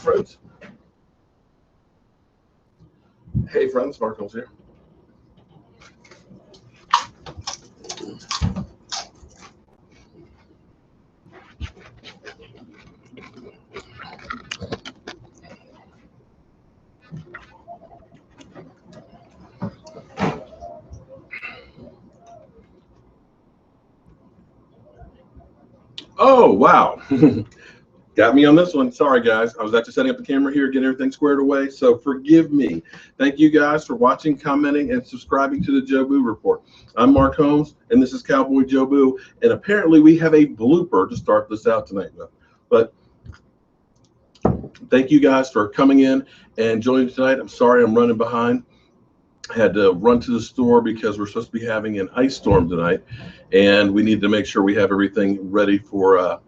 friends. Hey, friends, Mark Holmes here. Oh, wow. Got me on this one. Sorry, guys. I was actually setting up the camera here, getting everything squared away. So forgive me. Thank you guys for watching, commenting, and subscribing to the Joe Boo Report. I'm Mark Holmes, and this is Cowboy Joe Boo. And apparently we have a blooper to start this out tonight. But thank you guys for coming in and joining tonight. I'm sorry I'm running behind. I had to run to the store because we're supposed to be having an ice storm tonight, and we need to make sure we have everything ready for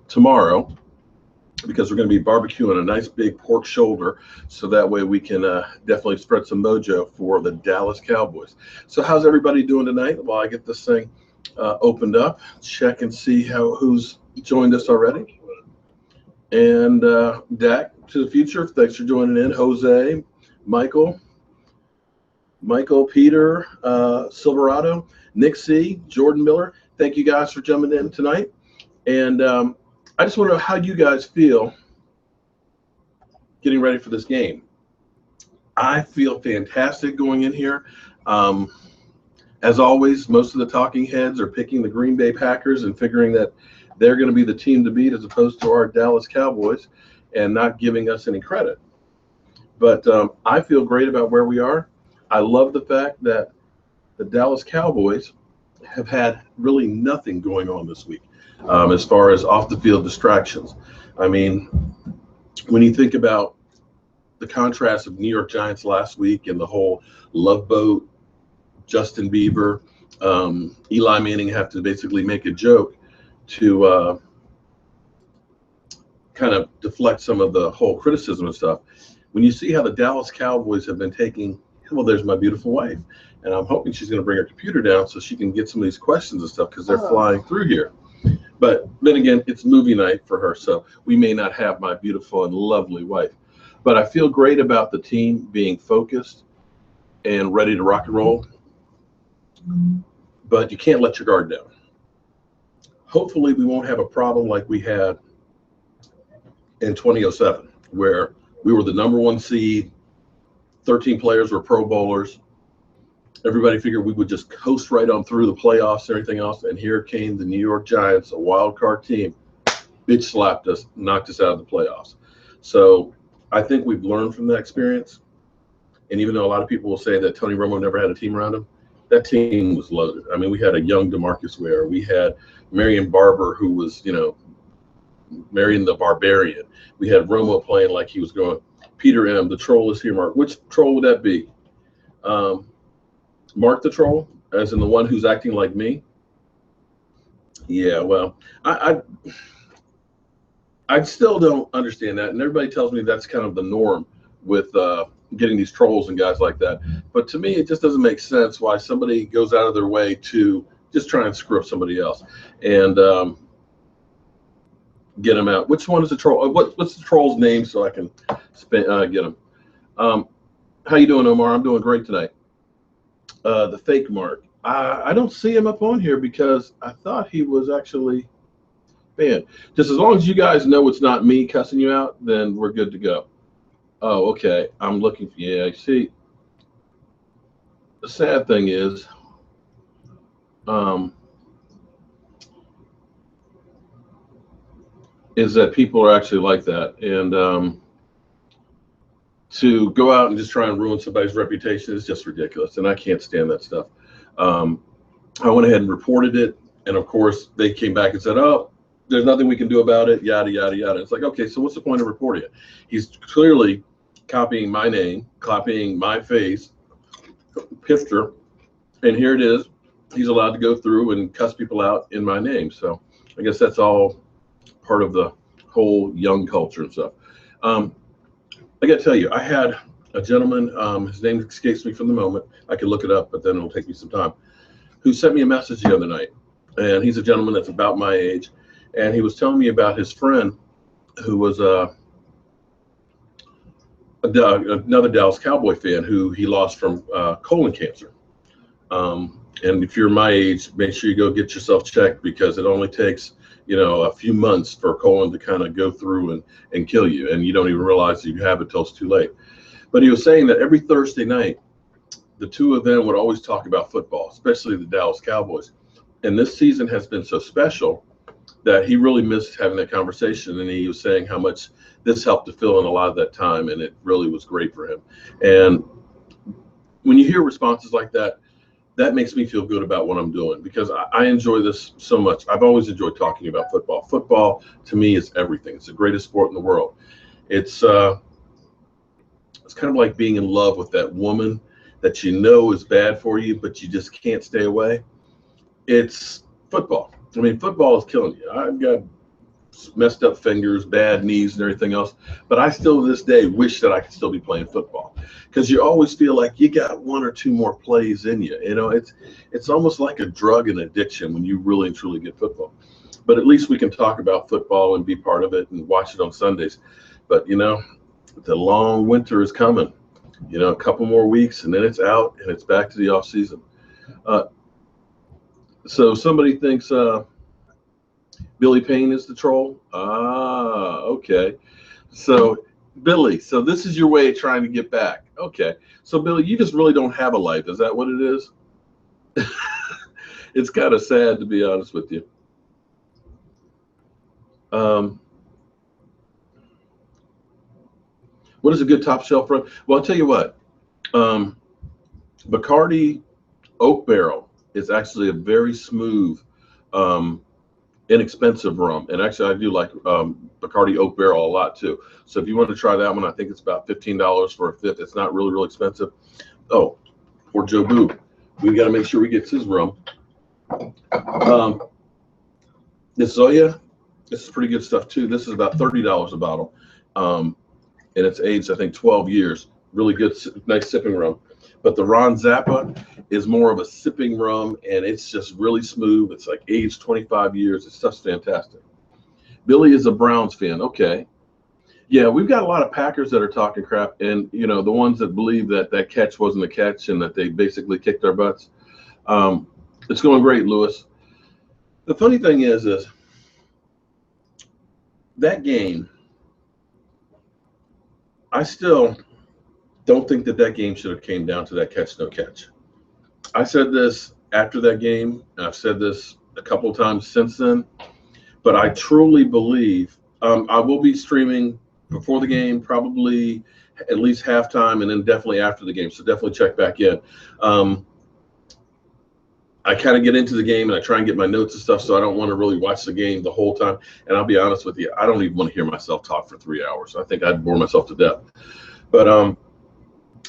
tomorrow, because we're going to be barbecuing a nice big pork shoulder, so that way we can definitely spread some mojo for the Dallas Cowboys. So how's everybody doing tonight? While I get this thing opened up, check and see who's joined us already. And Dak to the future, thanks for joining in. Jose, Michael, Peter, Silverado, Nick C, Jordan Miller. Thank you guys for jumping in tonight. And I just want to know how you guys feel getting ready for this game. I feel fantastic going in here. As always, most of the talking heads are picking the Green Bay Packers and figuring that they're going to be the team to beat as opposed to our Dallas Cowboys, and not giving us any credit. But I feel great about where we are. I love the fact that the Dallas Cowboys have had really nothing going on this week as far as off the field distractions. I mean, when you think about the contrast of New York Giants last week and the whole Love Boat, Justin Bieber, Eli Manning have to basically make a joke to kind of deflect some of the whole criticism and stuff. When you see how the Dallas Cowboys have been taking, well, there's my beautiful wife, and I'm hoping she's going to bring her computer down so she can get some of these questions and stuff, because they're flying through here. But then again, it's movie night for her, so we may not have my beautiful and lovely wife. But I feel great about the team being focused and ready to rock and roll. But you can't let your guard down. Hopefully we won't have a problem like we had in 2007, where we were the #1 seed, 13 players were Pro Bowlers. Everybody figured we would just coast right on through the playoffs and everything else. And here came the New York Giants, a wild card team, bitch slapped us, knocked us out of the playoffs. So I think we've learned from that experience. And even though a lot of people will say that Tony Romo never had a team around him, that team was loaded. I mean, we had a young DeMarcus Ware. We had Marion Barber, who was, Marion the Barbarian. We had Romo playing like he was going. Peter M, the troll is here, Mark. Which troll would that be? Mark the troll, as in the one who's acting like me? Yeah, well, I still don't understand that. And everybody tells me that's kind of the norm with getting these trolls and guys like that. But to me, it just doesn't make sense why somebody goes out of their way to just try and screw up somebody else and get them out. Which one is the troll? What's the troll's name so I can get him? How you doing, Omar? I'm doing great tonight. The fake Mark. I don't see him up on here because I thought he was actually banned. Just as long as you guys know it's not me cussing you out, then we're good to go. Oh, okay. I'm looking for you. Yeah, see, the sad thing is, that people are actually like that. And to go out and just try and ruin somebody's reputation is just ridiculous. And I can't stand that stuff. I went ahead and reported it. And of course, they came back and said, oh, there's nothing we can do about it, yada, yada, yada. It's like, okay, so what's the point of reporting it? He's clearly copying my name, copying my face, picture, and here it is. He's allowed to go through and cuss people out in my name. So I guess that's all part of the whole young culture and stuff. I got to tell you, I had a gentleman, his name escapes me for the moment. I could look it up, but then it'll take me some time, who sent me a message the other night. And he's a gentleman that's about my age. And he was telling me about his friend who was another Dallas Cowboy fan who he lost from colon cancer. And if you're my age, make sure you go get yourself checked, because it only takes, a few months for colon to kind of go through and kill you. And you don't even realize that you have it till it's too late. But he was saying that every Thursday night, the two of them would always talk about football, especially the Dallas Cowboys. And this season has been so special that he really missed having that conversation. And he was saying how much this helped to fill in a lot of that time. And it really was great for him. And when you hear responses like that, that makes me feel good about what I'm doing, because I enjoy this so much. I've always enjoyed talking about football. Football, to me, is everything. It's the greatest sport in the world. It's kind of like being in love with that woman that you know is bad for you, but you just can't stay away. It's football. I mean, football is killing you. I've got messed up fingers, bad knees, and everything else, but I still to this day wish that I could still be playing football, because you always feel like you got one or two more plays in you. It's almost like a drug and addiction when you really and truly get football. But at least we can talk about football and be part of it and watch it on Sundays. But the long winter is coming. A couple more weeks and then it's out and it's back to the off season. So somebody thinks Billy Payne is the troll. Okay. So Billy, so this is your way of trying to get back. Okay. So Billy, you just really don't have a life. Is that what it is? It's kind of sad, to be honest with you. What is a good top shelf rum? Well, I'll tell you what. Bacardi Oak Barrel is actually a very smooth, inexpensive rum. And actually, I do like Bacardi Oak Barrel a lot too. So if you want to try that one, I think it's about $15 for a fifth. It's not really, really expensive. Oh, poor Joe Boo. We got to make sure we get his rum. This Zoya, this is pretty good stuff too. This is about $30 a bottle. And it's aged, I think, 12 years. Really good, nice sipping rum. But the Ron Zappa is more of a sipping rum, and it's just really smooth. It's like aged 25 years. It's just fantastic. Billy is a Browns fan. Okay. Yeah, we've got a lot of Packers that are talking crap, and, the ones that believe that catch wasn't a catch and that they basically kicked our butts. It's going great, Lewis. The funny thing is that game, I still don't think that game should have came down to that catch, no catch. I said this after that game, and I've said this a couple of times since then, but I truly believe I will be streaming before the game, probably at least halftime, and then definitely after the game. So definitely check back in. I kind of get into the game and I try and get my notes and stuff, so I don't want to really watch the game the whole time. And I'll be honest with you, I don't even want to hear myself talk for 3 hours. I think I'd bore myself to death. But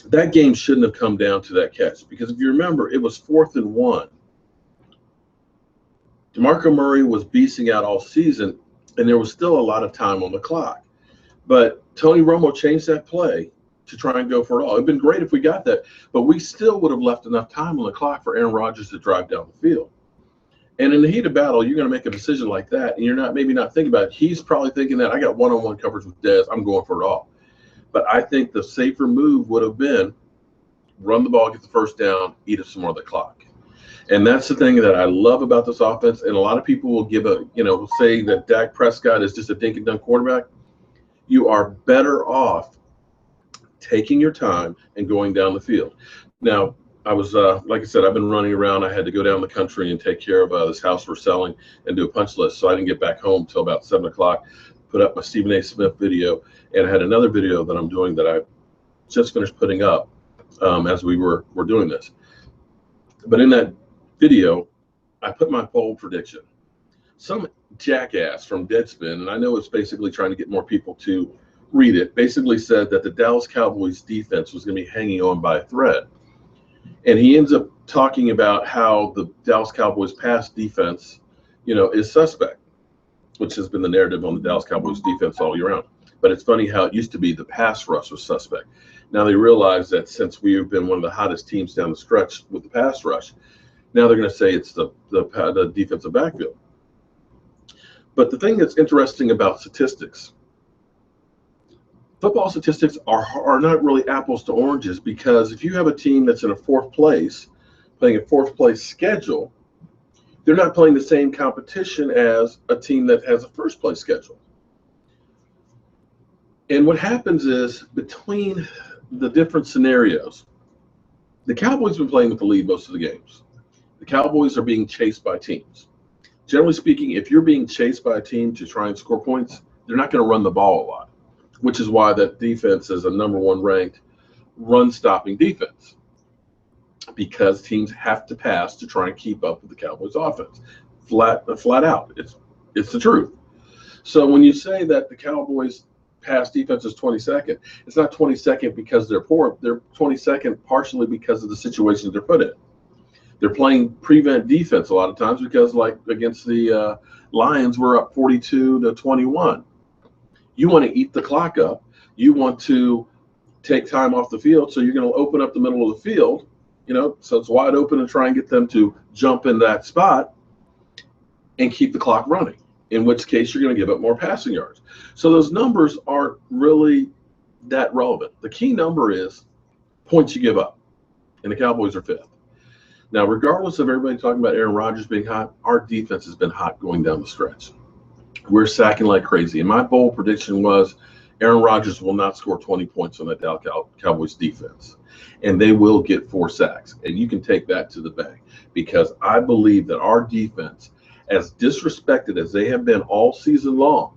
that game shouldn't have come down to that catch, because if you remember, it was 4th and 1. DeMarco Murray was beasting out all season, and there was still a lot of time on the clock. But Tony Romo changed that play to try and go for it all. It'd been great if we got that, but we still would have left enough time on the clock for Aaron Rodgers to drive down the field. And in the heat of battle, you're going to make a decision like that, and you're maybe not thinking about it. He's probably thinking that I got one-on-one coverage with Dez. I'm going for it all. But I think the safer move would have been run the ball, get the first down, eat up some more of the clock. And that's the thing that I love about this offense. And a lot of people will say that Dak Prescott is just a dink and dunk quarterback. You are better off taking your time and going down the field. Now, I was, like I said, I've been running around. I had to go down the country and take care of this house we're selling and do a punch list. So I didn't get back home till about 7 o'clock, put up my Stephen A. Smith video, and I had another video that I'm doing that I just finished putting up as we're doing this. But in that video, I put my bold prediction. Some jackass from Deadspin, and I know it's basically trying to get more people to read it, basically said that the Dallas Cowboys defense was going to be hanging on by a thread. And he ends up talking about how the Dallas Cowboys pass defense, is suspect, which has been the narrative on the Dallas Cowboys defense all year round. But it's funny how it used to be the pass rush was suspect. Now they realize that since we have been one of the hottest teams down the stretch with the pass rush, now they're going to say it's the defensive backfield. But the thing that's interesting about statistics, football statistics are not really apples to oranges, because if you have a team that's in a fourth place, playing a fourth place schedule, they're not playing the same competition as a team that has a first place schedule. And what happens is, between the different scenarios, the Cowboys have been playing with the lead most of the games. The Cowboys are being chased by teams. Generally speaking, if you're being chased by a team to try and score points, they're not going to run the ball a lot, which is why that defense is a number one ranked run-stopping defense, because teams have to pass to try and keep up with the Cowboys' offense. Flat out. It's the truth. So when you say that the Cowboys' pass defense is 22nd, it's not 22nd because they're poor. They're 22nd partially because of the situations they're put in. They're playing prevent defense a lot of times because, like against the Lions, we're up 42-21. You want to eat the clock up. You want to take time off the field, so you're going to open up the middle of the field, so it's wide open, and try and get them to jump in that spot and keep the clock running, in which case you're going to give up more passing yards. So those numbers aren't really that relevant. The key number is points you give up, and the Cowboys are fifth. Now, regardless of everybody talking about Aaron Rodgers being hot, our defense has been hot going down the stretch. We're sacking like crazy. And my bold prediction was Aaron Rodgers will not score 20 points on that Dallas Cowboys defense, and they will get 4 sacks. And you can take that to the bank, because I believe that our defense, as disrespected as they have been all season long,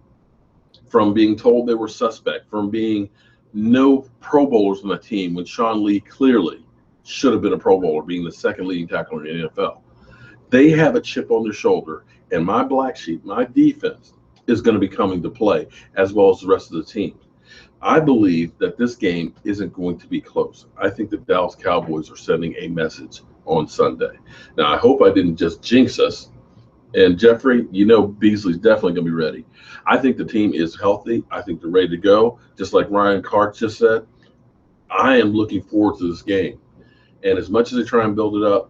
from being told they were suspect, from being no Pro Bowlers on the team when Sean Lee clearly should have been a Pro Bowler, being the second leading tackler in the NFL. They have a chip on their shoulder, and my black sheep, my defense, is going to be coming to play, as well as the rest of the team. I believe that this game isn't going to be close. I think the Dallas Cowboys are sending a message on Sunday. Now, I hope I didn't just jinx us. And Jeffrey, Beasley's definitely going to be ready. I think the team is healthy. I think they're ready to go. Just like Ryan Clark just said, I am looking forward to this game. And as much as they try and build it up,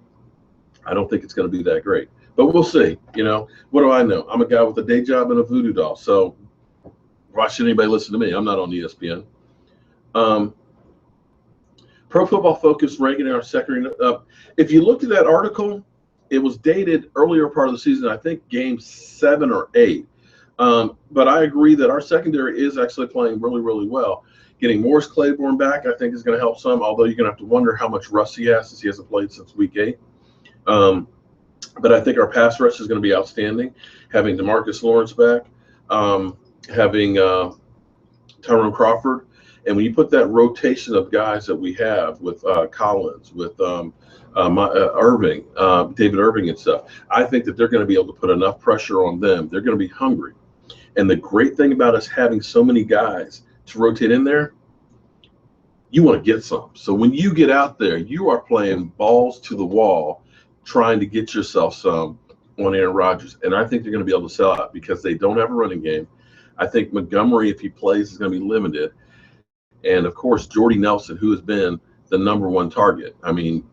I don't think it's going to be that great. But we'll see. What do I know? I'm a guy with a day job and a voodoo doll. So why should anybody listen to me? I'm not on ESPN. Pro Football Focus ranking our secondary. If you looked at that article, it was dated earlier part of the season, I think game 7 or 8. But I agree that our secondary is actually playing really, really well. Getting Morris Claiborne back, I think, is going to help some, although you're going to have to wonder how much rust he has, since he hasn't played since week 8. But I think our pass rush is going to be outstanding. Having DeMarcus Lawrence back, having Tyrone Crawford. And when you put that rotation of guys that we have with Collins, with Irving, David Irving and stuff, I think that they're going to be able to put enough pressure on them. They're going to be hungry. And the great thing about us having so many guys to rotate in there, you want to get some. So when you get out there, you are playing balls to the wall, trying to get yourself some on Aaron Rodgers. And I think they're going to be able to sell out, because they don't have a running game. I think Montgomery, if he plays, is going to be limited. And, of course, Jordy Nelson, who has been the number one target. I mean,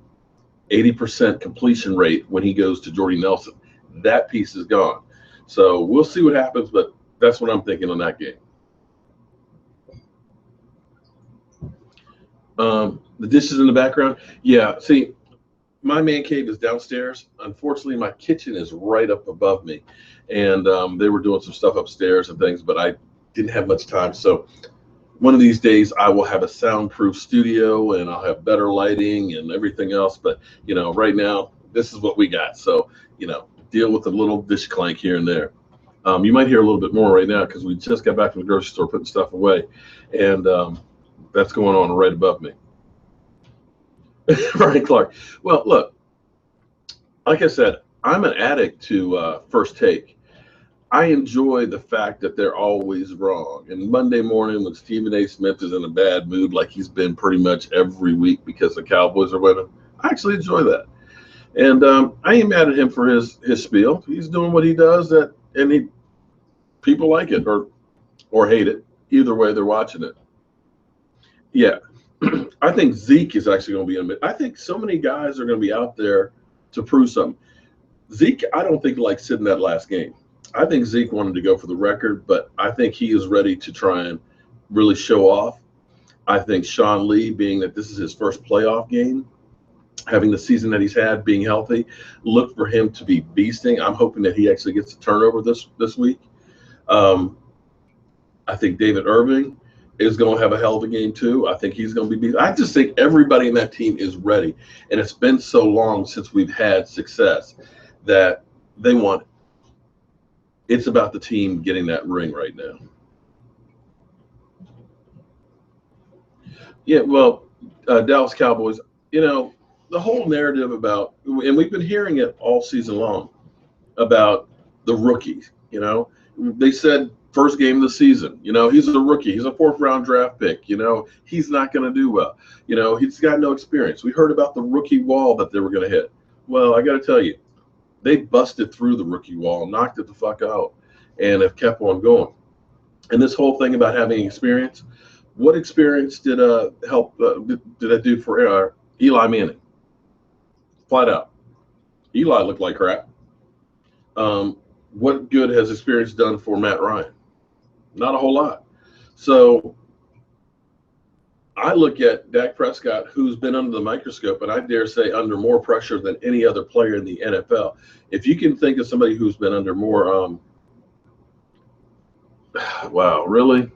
80% completion rate when he goes to Jordy Nelson. That piece is gone. So we'll see what happens, but that's what I'm thinking on that game. The dishes in the background. Yeah, see, my man cave is downstairs. Unfortunately, my kitchen is right up above me. And they were doing some stuff upstairs and things, but I didn't have much time. So one of these days I will have a soundproof studio, and I'll have better lighting and everything else. But, right now, this is what we got. So, deal with a little dish clank here and there. You might hear a little bit more right now, because we just got back from the grocery store putting stuff away. And that's going on right above me. Ryan Clark. Well, look, like I said, I'm an addict to First Take. I enjoy the fact that they're always wrong. And Monday morning, when Stephen A. Smith is in a bad mood, like he's been pretty much every week because the Cowboys are winning, I actually enjoy that. And I ain't mad at him for his spiel. He's doing what he does, and people like it or hate it. Either way, they're watching it. Yeah. I think Zeke is actually going to be in it. I think so many guys are going to be out there to prove something. Zeke, I don't think likes sitting that last game. I think Zeke wanted to go for the record, but I think he is ready to try and really show off. I think Sean Lee, being that this is his first playoff game, having the season that he's had, being healthy, look for him to be beasting. I'm hoping that he actually gets a turnover this week. I think David Irving is going to have a hell of a game too. I think he's going to be beasting. I just think everybody in that team is ready, and it's been so long since we've had success that they want it. It's about the team getting that ring right now. Yeah, well, Dallas Cowboys, the whole narrative about, and we've been hearing it all season long, about the rookies. They said first game of the season, he's a rookie. He's a 4th-round draft pick. He's not going to do well. He's got no experience. We heard about the rookie wall that they were going to hit. Well, I got to tell you, they busted through the rookie wall, knocked it the fuck out, and have kept on going. And this whole thing about having experience, what experience did that do for Eli Manning? Flat out. Eli looked like crap. What good has experience done for Matt Ryan? Not a whole lot. So I look at Dak Prescott, who's been under the microscope, and I dare say under more pressure than any other player in the NFL. If you can think of somebody who's been under more, wow, really?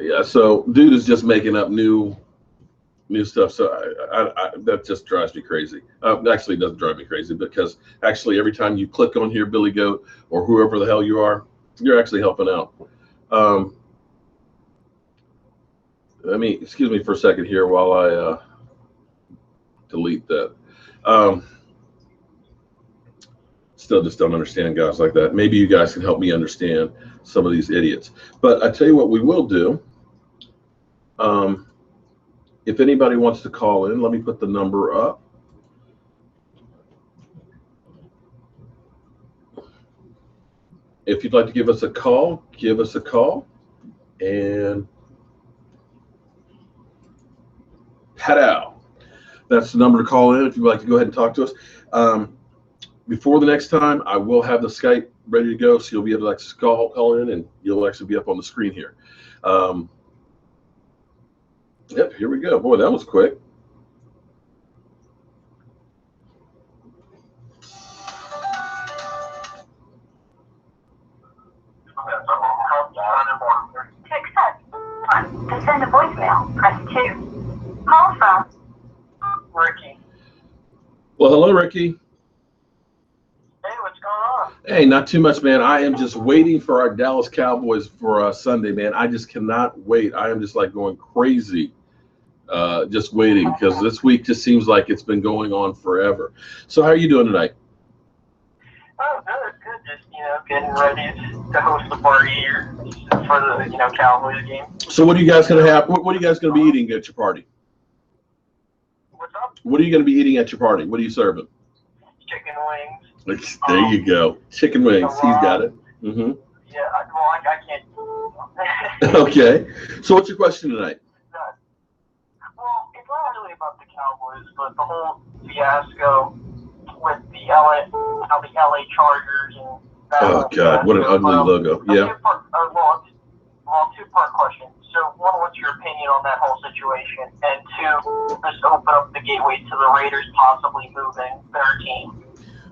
Yeah, so dude is just making up new stuff. So that just drives me crazy. Actually, it doesn't drive me crazy, because actually every time you click on here, Billy Goat or whoever the hell you are, you're actually helping out. Excuse me for a second here while I delete that. Still just don't understand guys like that. Maybe you guys can help me understand some of these idiots. But I tell you what we will do. If anybody wants to call in, let me put the number up. If you'd like to give us a call, give us a call. And Padow. That's the number to call in if you'd like to go ahead and talk to us. Before the next time, I will have the Skype ready to go, so you'll be able to call in, and you'll actually be up on the screen here. Yep, here we go. Boy, that was quick. To accept 1. To send a voicemail, press 2. Call from Ricky. Well, hello, Ricky. Hey, what's going on? Hey, not too much, man. I am just waiting for our Dallas Cowboys for Sunday, man. I just cannot wait. I am just like going crazy, just waiting, because this week just seems like it's been going on forever. So how are you doing tonight? Oh, good. Just, getting ready to host the party here for the, Cowboys game. So what are you guys going to have? What are you guys going to be eating at your party? What's up? What are you going to be eating at your party? What are you serving? Chicken wings. There you go. Chicken wings. He's got it. Mm-hmm. Yeah, I can't. Okay. So what's your question tonight? Well, it's not really about the Cowboys, but the whole fiasco with the LA Chargers and that. Oh God, what an ugly logo. Yeah. Two-part question. So, one, what's your opinion on that whole situation? And two, just open up the gateway to the Raiders possibly moving their team.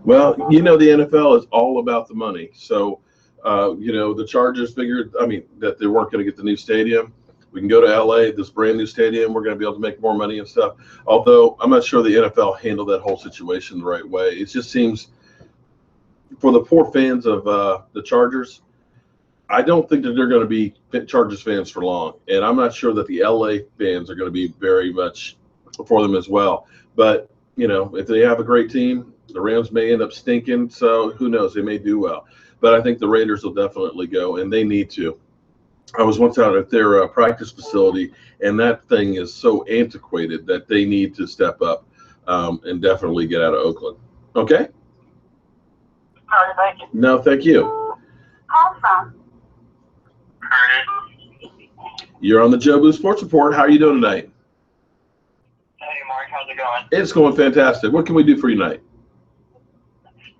Well, the NFL is all about the money. So, the Chargers figured, that they weren't going to get the new stadium. We can go to LA, this brand new stadium. We're going to be able to make more money and stuff. Although I'm not sure the NFL handled that whole situation the right way. It just seems, for the poor fans of the Chargers, I don't think that they're going to be Chargers fans for long. And I'm not sure that the LA fans are going to be very much for them as well. But, if they have a great team, the Rams may end up stinking. So who knows? They may do well. But I think the Raiders will definitely go, and they need to. I was once out at their practice facility, and that thing is so antiquated that they need to step up and definitely get out of Oakland. Okay? All right, thank you. No, thank you. Call from You're on the Joe Boo Sports Report. How are you doing tonight? Hey, Mark, how's it going? It's going fantastic. What can we do for you tonight?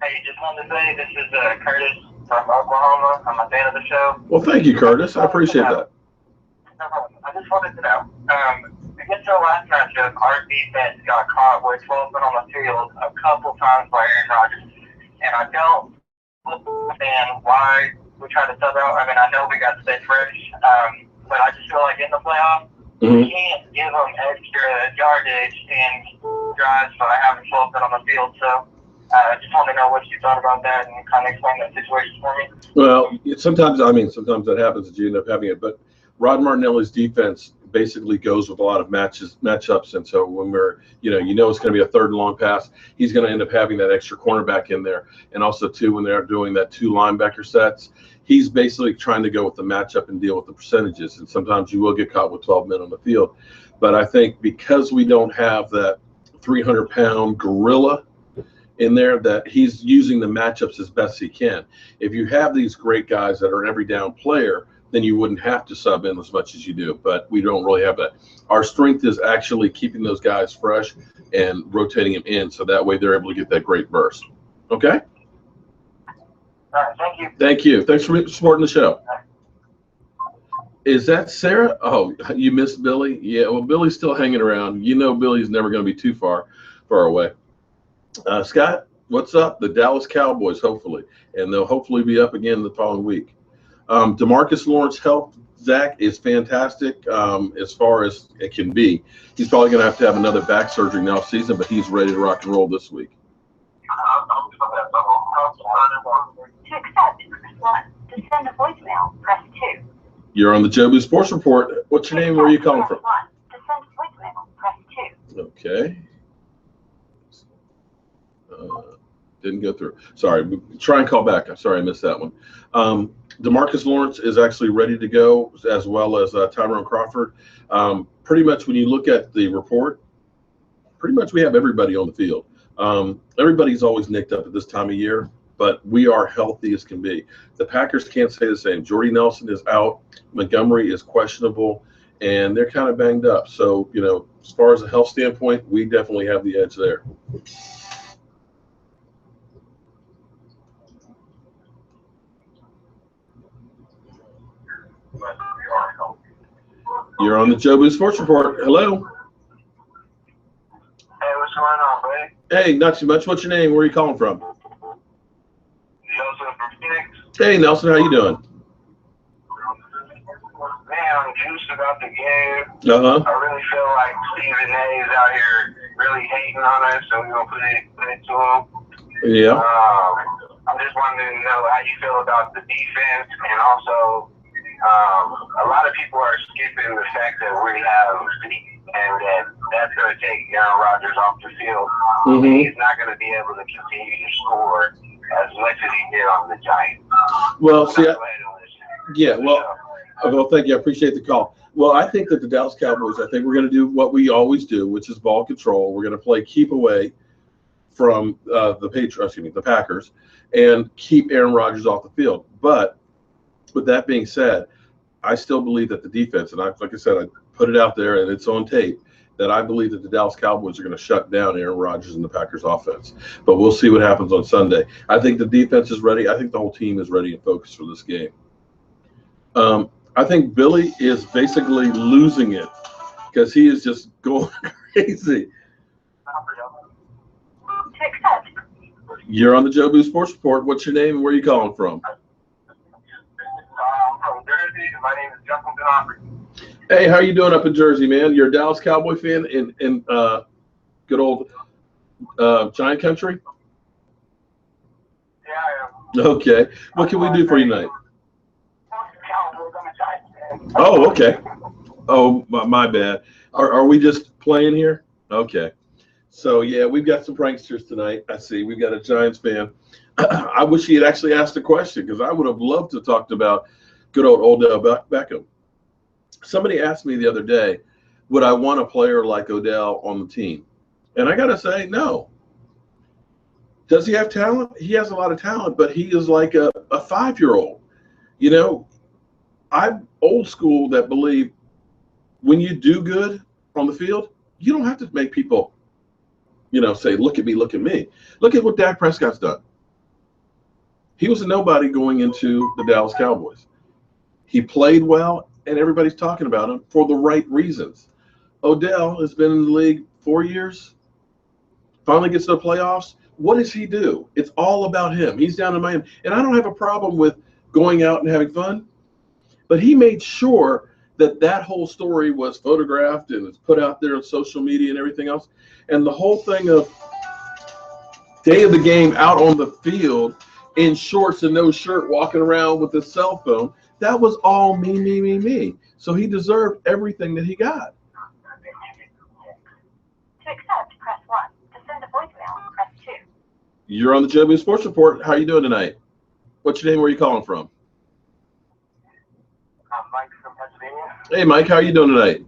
Hey, just wanted to say this is Curtis from Oklahoma. I'm a fan of the show. Well, thank you, Curtis. I appreciate that. No problem. I just wanted to know. Against our last matchup, our defense got caught with 12 men on the field a couple times by Aaron Rodgers. And I don't understand why we tried to sub out. I mean, I know we got to stay fresh, but I just feel like in the playoffs, we can't give them extra yardage and drives by having 12 men on the field. So I just want to know what you thought about that and kind of explain that situation for me. Well, sometimes that happens that you end up having it, but Rod Martinelli's defense basically goes with a lot of matchups, and so when we're, it's going to be a third and long pass, he's going to end up having that extra cornerback in there, and also too when they're doing that 2 linebacker sets, he's basically trying to go with the matchup and deal with the percentages, and sometimes you will get caught with 12 men on the field, but I think because we don't have that 300-pound gorilla in there, that he's using the matchups as best he can. If you have these great guys that are an every down player, then you wouldn't have to sub in as much as you do, but we don't really have that. Our strength is actually keeping those guys fresh and rotating them in, so that way they're able to get that great burst. Okay? All right, thank you. Thank you. Thanks for supporting the show. Is that Sarah? Oh, you missed Billy? Yeah, well, Billy's still hanging around. Billy's never going to be too far away. Scott, what's up? The Dallas Cowboys, hopefully, and they'll hopefully be up again the following week. DeMarcus Lawrence health, Zach, is fantastic as far as it can be. He's probably going to have another back surgery now season, but he's ready to rock and roll this week. To accept, press 1. To send a voicemail, press 2. You're on the Jobu Sports Report. What's your name? Where are you calling from? Press 1. To send a voicemail, press 2. Okay. Didn't go through. Sorry. Try and call back. I'm sorry I missed that one. DeMarcus Lawrence is actually ready to go, as well as Tyrone Crawford. Pretty much when you look at the report, pretty much we have everybody on the field. Everybody's always nicked up at this time of year, but we are healthy as can be. The Packers can't say the same. Jordy Nelson is out. Montgomery is questionable, and they're kind of banged up. So, as far as a health standpoint, we definitely have the edge there. You're on the Jobu Sports Report. Hello. Hey, what's going on, buddy? Hey, not too much. What's your name? Where are you calling from? Nelson from Phoenix. Hey, Nelson. How you doing? Man, I'm juiced about the game. Uh-huh. I really feel like Stephen A is out here really hating on us, so we're going to put it to him. Yeah. I'm just wanting to know how you feel about the defense, and also a lot of people are skipping the fact that we have Zeke, and that's going to take Aaron Rodgers off the field. Mm-hmm. He's not going to be able to continue to score as much as he did on the Giants. Well, see, Well, well, thank you. I appreciate the call. Well, I think that the Dallas Cowboys, I think we're going to do what we always do, which is ball control. We're going to play keep away from the Packers, and keep Aaron Rodgers off the field. But with that being said, I still believe that the defense, and like I said, I put it out there and it's on tape, that I believe that the Dallas Cowboys are going to shut down Aaron Rodgers and the Packers offense. But we'll see what happens on Sunday. I think the defense is ready. I think the whole team is ready and focused for this game. I think Billy is basically losing it because he is just going crazy. To accept. You're on the Jobu Sports Report. What's your name and where are you calling from? from Jersey. My name is Justin Denofri. Hey, how you doing up in Jersey, man? You're a Dallas Cowboy fan in good old Giant Country? Yeah, I am. Okay. What can we do for you tonight? Cowboys, I'm a Giants fan. Oh, okay. Oh, my bad. Are we just playing here? Okay. So, yeah, we've got some pranksters tonight. I see. We've got a Giants fan. I wish he had actually asked a question because I would have loved to talk about good old Odell Beckham. Somebody asked me the other day, would I want a player like Odell on the team? And I got to say, no. Does he have talent? He has a lot of talent, but he is like a 5-year-old. You know, I'm old school that believe when you do good on the field, you don't have to make people, you know, say, look at me, look at me. Look at what Dak Prescott's done. He was a nobody going into the Dallas Cowboys. He played well, and everybody's talking about him for the right reasons. Odell has been in the league 4 years, finally gets to the playoffs. What does he do? It's all about him. He's down in Miami. And I don't have a problem with going out and having fun, but he made sure that that whole story was photographed and was put out there on social media and everything else. And the whole thing of day of the game out on the field in shorts and no shirt walking around with his cell phone, that was all me. So he deserved everything that he got. To accept, press 1. To send a voicemail, press 2. You're on the Joe Boo Sports Report. How are you doing tonight? What's your name? Where are you calling from? Mike from Pennsylvania. Hey, Mike. How are you doing tonight?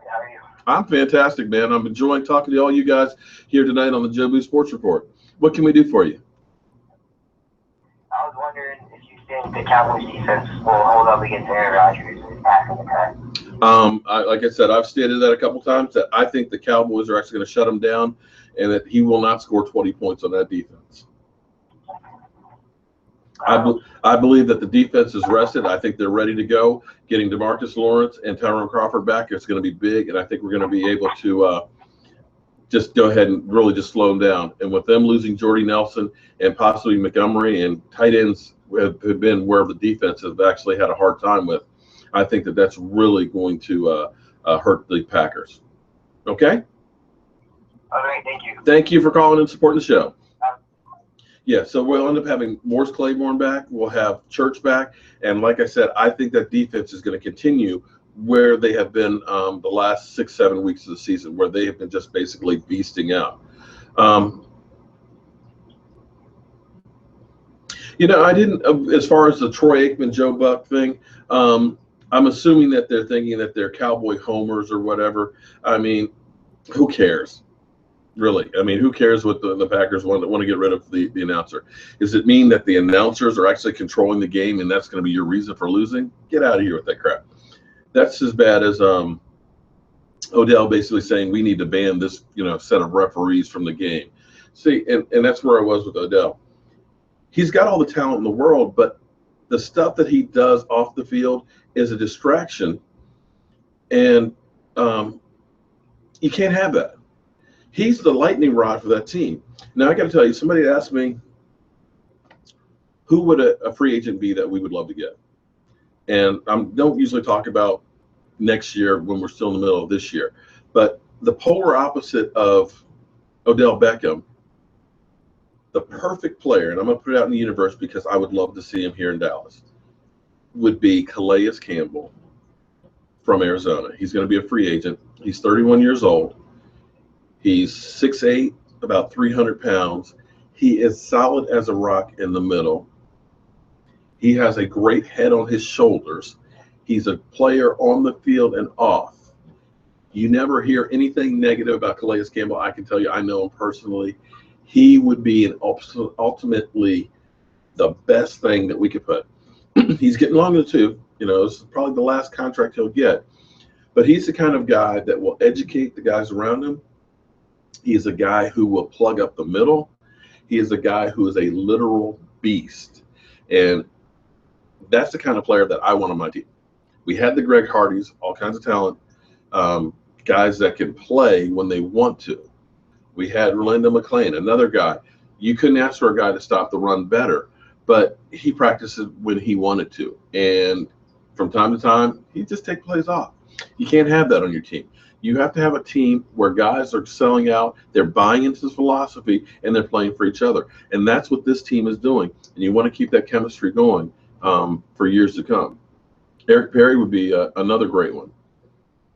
How are you? I'm fantastic, man. I'm enjoying talking to all you guys here tonight on the Joe Boo Sports Report. What can we do for you? I was wondering if you think the Cowboys defense will hold up against Aaron Rodgers in his passing attack. Like I said, I've stated that a couple times that I think the Cowboys are actually going to shut him down and that he will not score 20 points on that defense. I believe that the defense is rested. I think they're ready to go. Getting DeMarcus Lawrence and Tyrone Crawford back is going to be big, and I think we're going to be able to just go ahead and really just slow them down. And with them losing Jordy Nelson and possibly Montgomery and tight ends have been where the defense has actually had a hard time with, I think that that's really going to hurt the Packers. Okay? All right, thank you. Thank you for calling and supporting the show. Yeah, so we'll end up having Morris Claiborne back. We'll have Church back. And like I said, I think that defense is going to continue where they have been the last 6-7 weeks of the season, where they have been just basically beasting out. I didn't, as far as the Troy Aikman, Joe Buck thing, I'm assuming that they're thinking that they're Cowboy homers or whatever. I mean, who cares? Really, I mean, who cares what the Packers want to get rid of the announcer? Does it mean that the announcers are actually controlling the game and that's going to be your reason for losing? Get out of here with that crap. That's as bad as Odell basically saying we need to ban this set of referees from the game. See, and that's where I was with Odell. He's got all the talent in the world, but the stuff that he does off the field is a distraction, and you can't have that. He's the lightning rod for that team. Now, I got to tell you, somebody asked me, who would a free agent be that we would love to get? And I don't usually talk about next year when we're still in the middle of this year. But the polar opposite of Odell Beckham, the perfect player, and I'm going to put it out in the universe because I would love to see him here in Dallas, would be Calais Campbell from Arizona. He's going to be a free agent. He's 31 years old. He's 6'8", about 300 pounds. He is solid as a rock in the middle. He has a great head on his shoulders. He's a player on the field and off. You never hear anything negative about Calais Campbell. I can tell you, I know him personally. He would be ultimately the best thing that we could put. He's getting along in the tooth. This is probably the last contract he'll get. But he's the kind of guy that will educate the guys around him. He is a guy who will plug up the middle. He is a guy who is a literal beast. And that's the kind of player that I want on my team. We had the Greg Hardys, all kinds of talent, guys that can play when they want to. We had Rolando McClain, another guy. You couldn't ask for a guy to stop the run better, but he practices when he wanted to. And from time to time, he just takes plays off. You can't have that on your team. You have to have a team where guys are selling out, they're buying into this philosophy, and they're playing for each other. And that's what this team is doing. And you want to keep that chemistry going for years to come. Eric Berry would be another great one.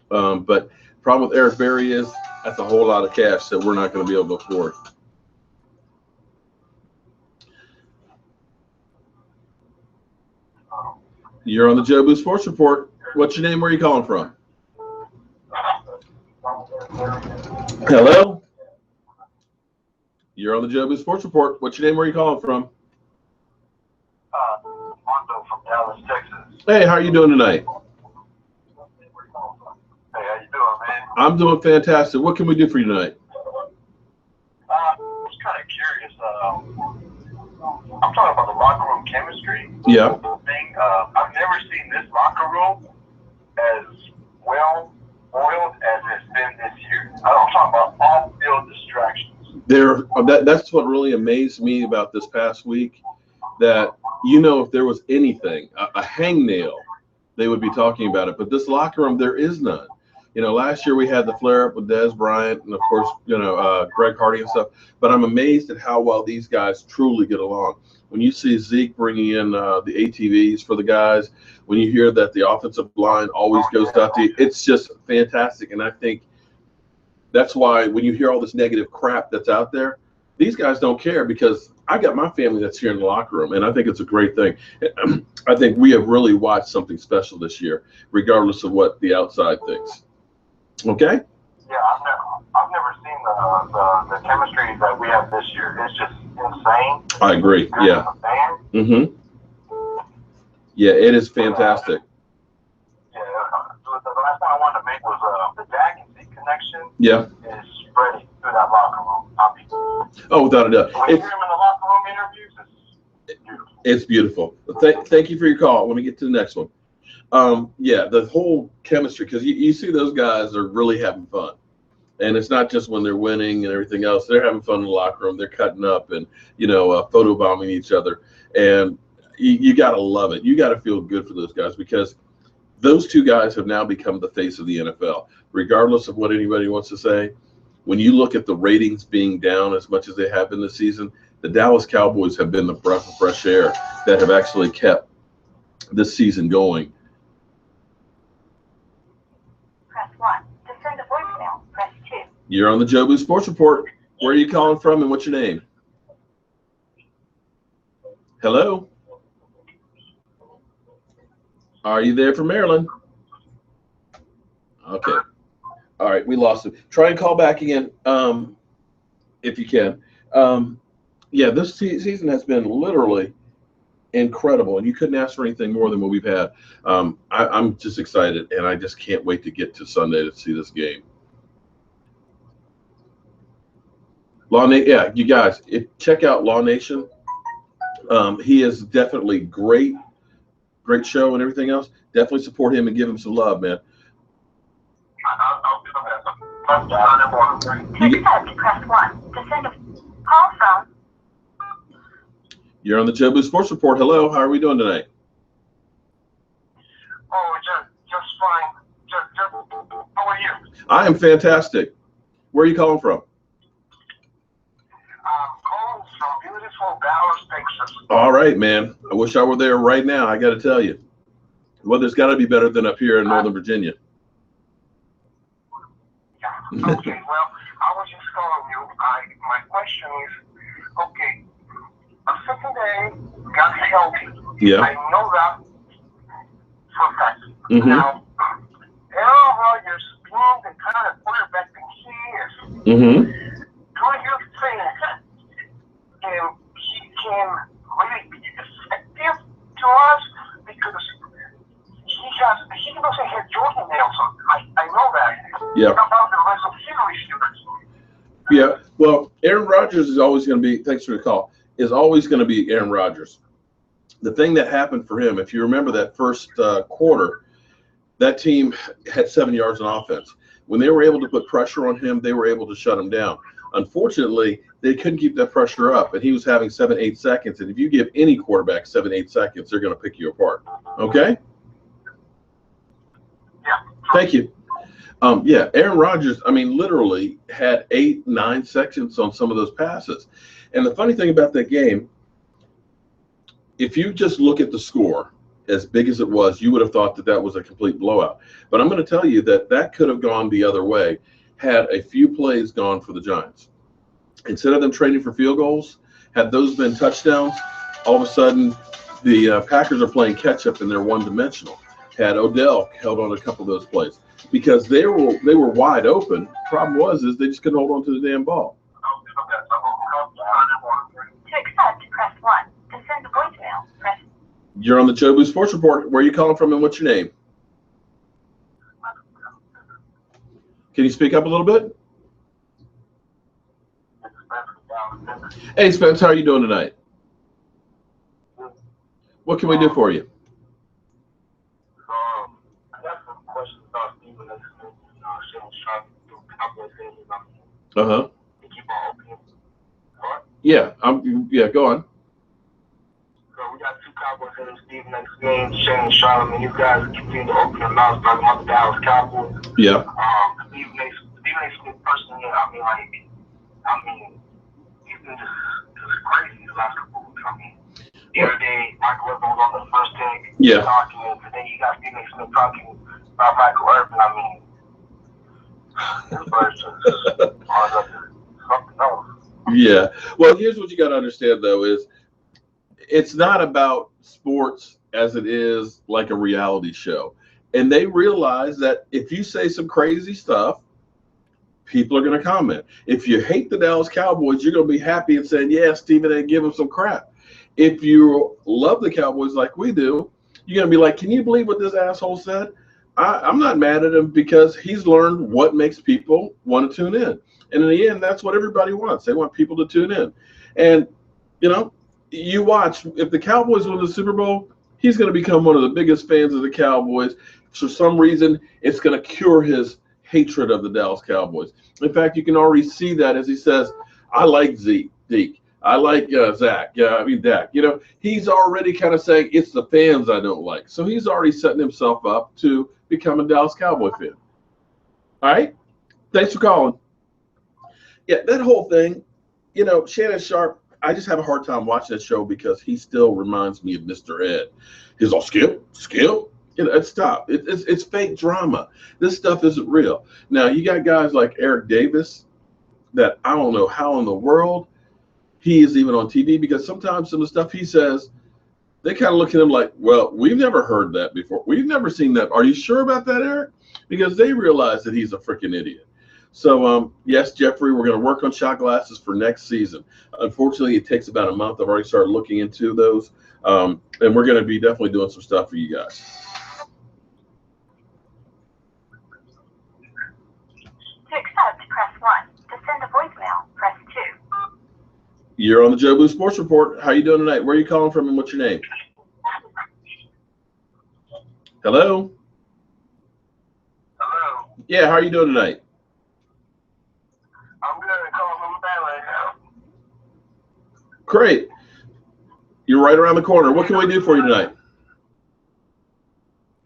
But the problem with Eric Berry is that's a whole lot of cash that we're not going to be able to afford. You're on the Joe Boo Sports Report. What's your name? Where are you calling from? Hello? You're on the Joe Boo Sports Report. What's your name? Where are you calling from? Mondo from Dallas, Texas. Hey, how are you doing tonight? Hey, how you doing, man? I'm doing fantastic. What can we do for you tonight? I was kind of curious. talking about the locker room chemistry. Yeah. Thing. I've never seen this locker room as well oiled as it's been this year. I'm talking about off-field distractions. That's what really amazed me about this past week. That if there was anything, a hangnail, they would be talking about it. But this locker room, there is none. Last year we had the flare up with Dez Bryant and of course, Greg Hardy and stuff. But I'm amazed at how well these guys truly get along. When you see Zeke bringing in the ATVs for the guys, when you hear that the offensive line always goes out to, it's just fantastic. And I think that's why when you hear all this negative crap that's out there, these guys don't care because I got my family that's here in the locker room, and I think it's a great thing. I think we have really watched something special this year, regardless of what the outside thinks. Okay? Yeah, I've never seen the chemistry that we have this year. It's just insane. I agree. Yeah. Mm-hmm. Yeah, it is fantastic. Yeah, the last point I wanted to make was the Dak and Zeke connection. Yeah. Is spreading through that locker room. Oh, without a doubt. When you hear him in the locker room interviews, it's beautiful. It's beautiful. Thank you for your call. Let me get to the next one. Yeah, the whole chemistry, because you see those guys are really having fun. And it's not just when they're winning and everything else. They're having fun in the locker room. They're cutting up and, photobombing each other. And you got to love it. You got to feel good for those guys because those two guys have now become the face of the NFL. Regardless of what anybody wants to say, when you look at the ratings being down as much as they have been this season, the Dallas Cowboys have been the breath of fresh air that have actually kept this season going. Press 1. To send a voicemail, press 2. You're on the Jobu Sports Report. Where are you calling from and what's your name? Hello? Are you there from Maryland? Okay. All right, we lost him. Try and call back again if you can. Yeah, this season has been literally incredible, and you couldn't ask for anything more than what we've had. I'm just excited, and I just can't wait to get to Sunday to see this game. Yeah, you guys, check out Law Nation. He is definitely great show and everything else. Definitely support him and give him some love, man. To accept, press 1. To send a call from. You're on the Jobu Sports Report. Hello, how are we doing tonight? Oh, just fine. How are you? I am fantastic. Where are you calling from? Calling from beautiful Dallas, Texas. All right, man. I wish I were there right now. I got to tell you. Weather's got to be better than up here in Northern Virginia. Yeah. Okay. Well, I was just calling you. My question is, okay, a certain day got healthy. Yeah. I know that for a fact. Mm-hmm. Now, Aaron Rodgers being the kind of quarterback that he is, Mm-hmm. do you think he can really be effective to us? Because he doesn't have Jordan Nelson. I know that. Yeah. About the rest of the receivers. Yeah. Well, Aaron Rodgers is always going to be, thanks for the call, is always going to be Aaron Rodgers. The thing that happened for him, if you remember that first quarter, that team had 7 yards on offense. When they were able to put pressure on him, they were able to shut him down. Unfortunately, they couldn't keep that pressure up, and he was having 7-8 seconds. And if you give any quarterback 7-8 seconds, they're going to pick you apart. Okay? Yeah. Thank you. Yeah, Aaron Rodgers, literally had 8-9 seconds on some of those passes. And the funny thing about that game, if you just look at the score, as big as it was, you would have thought that was a complete blowout. But I'm going to tell you that could have gone the other way had a few plays gone for the Giants. Instead of them trading for field goals, had those been touchdowns, all of a sudden the Packers are playing catch-up and they're one-dimensional. Had Odell held on a couple of those plays because they were wide open. Problem was they just couldn't hold on to the damn ball. To accept, press 1. To send a voicemail, press. You're on the Jobu Sports Report. Where are you calling from and what's your name? Can you speak up a little bit? Hey, Spence, how are you doing tonight? What can we do for you? I got some questions about Stephen A. Smith and Shannon Sharpe through Cowboy fans. Uh-huh. They keep on opening. What? Yeah, yeah, go on. So we got two Cowboy fans, Stephen A. Smith, Shannon Sharpe, and you guys continue to open their mouths talking about the Dallas Cowboys. Yeah. Stephen A. Smith personally, he's been just crazy the last couple of weeks. The other day, Michael Irvin was on the first take. Yeah. Talking, and then you got Stephen A. Smith talking about Michael Irvin. This person is something else. Yeah. Well, here's what you got to understand, though, is it's not about sports as it is like a reality show. And they realize that if you say some crazy stuff, people are going to comment. If you hate the Dallas Cowboys, you're going to be happy and saying, yeah, Stephen A., give him some crap. If you love the Cowboys like we do, you're going to be like, can you believe what this asshole said? I'm not mad at him because he's learned what makes people want to tune in. And in the end, that's what everybody wants. They want people to tune in. And, you watch, if the Cowboys win the Super Bowl, he's going to become one of the biggest fans of the Cowboys. For some reason, it's going to cure his hatred of the Dallas Cowboys. In fact, you can already see that as he says, I like Zeke. I like Dak. He's already kind of saying it's the fans I don't like. So he's already setting himself up to become a Dallas Cowboy fan. All right? Thanks for calling. Yeah, that whole thing, Shannon Sharpe, I just have a hard time watching that show because he still reminds me of Mr. Ed. He's all skip. Stop. It's fake drama. This stuff isn't real. Now, you got guys like Eric Davis that I don't know how in the world he is even on TV, because sometimes some of the stuff he says, they kind of look at him like, well, we've never heard that before. We've never seen that. Are you sure about that, Eric? Because they realize that he's a freaking idiot. So, yes, Jeffrey, we're going to work on shot glasses for next season. Unfortunately, it takes about a month. I've already started looking into those, and we're going to be definitely doing some stuff for you guys. To accept, press 1. To send a voicemail, press 2. You're on the Joe Boo Sports Report. How you doing tonight? Where are you calling from and what's your name? Hello? Hello. Yeah, how are you doing tonight? I'm good. Calling from the band right now. Great. You're right around the corner. What can we do for you tonight?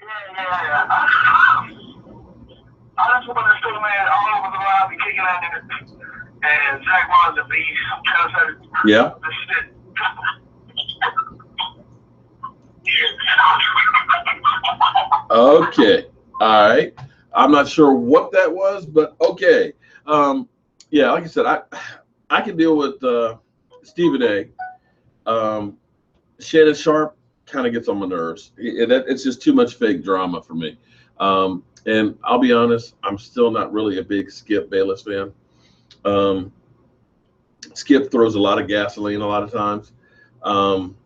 Yeah. I just want to say, man, all over the line, be kicking out there. And Zach Wilder's a beast. I'm trying to say, Yeah. this shit. Okay. All right. I'm not sure what that was, but okay. Yeah, like I said, I can deal with Stephen A. Shannon Sharpe kind of gets on my nerves. It's just too much fake drama for me. And I'll be honest, I'm still not really a big Skip Bayless fan. Skip throws a lot of gasoline a lot of times. I'm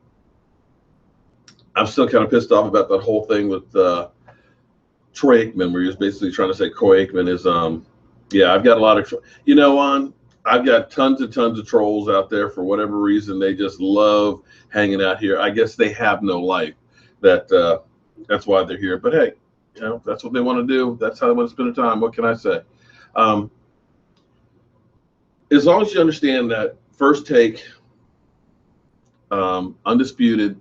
still kind of pissed off about that whole thing with Troy Aikman, where he was basically trying to say Troy Aikman is, I've got a lot of, I've got tons and tons of trolls out there for whatever reason. They just love hanging out here. I guess they have no life. That's why they're here. But hey, that's what they want to do. That's how they want to spend their time. What can I say? As long as you understand that First Take, Undisputed,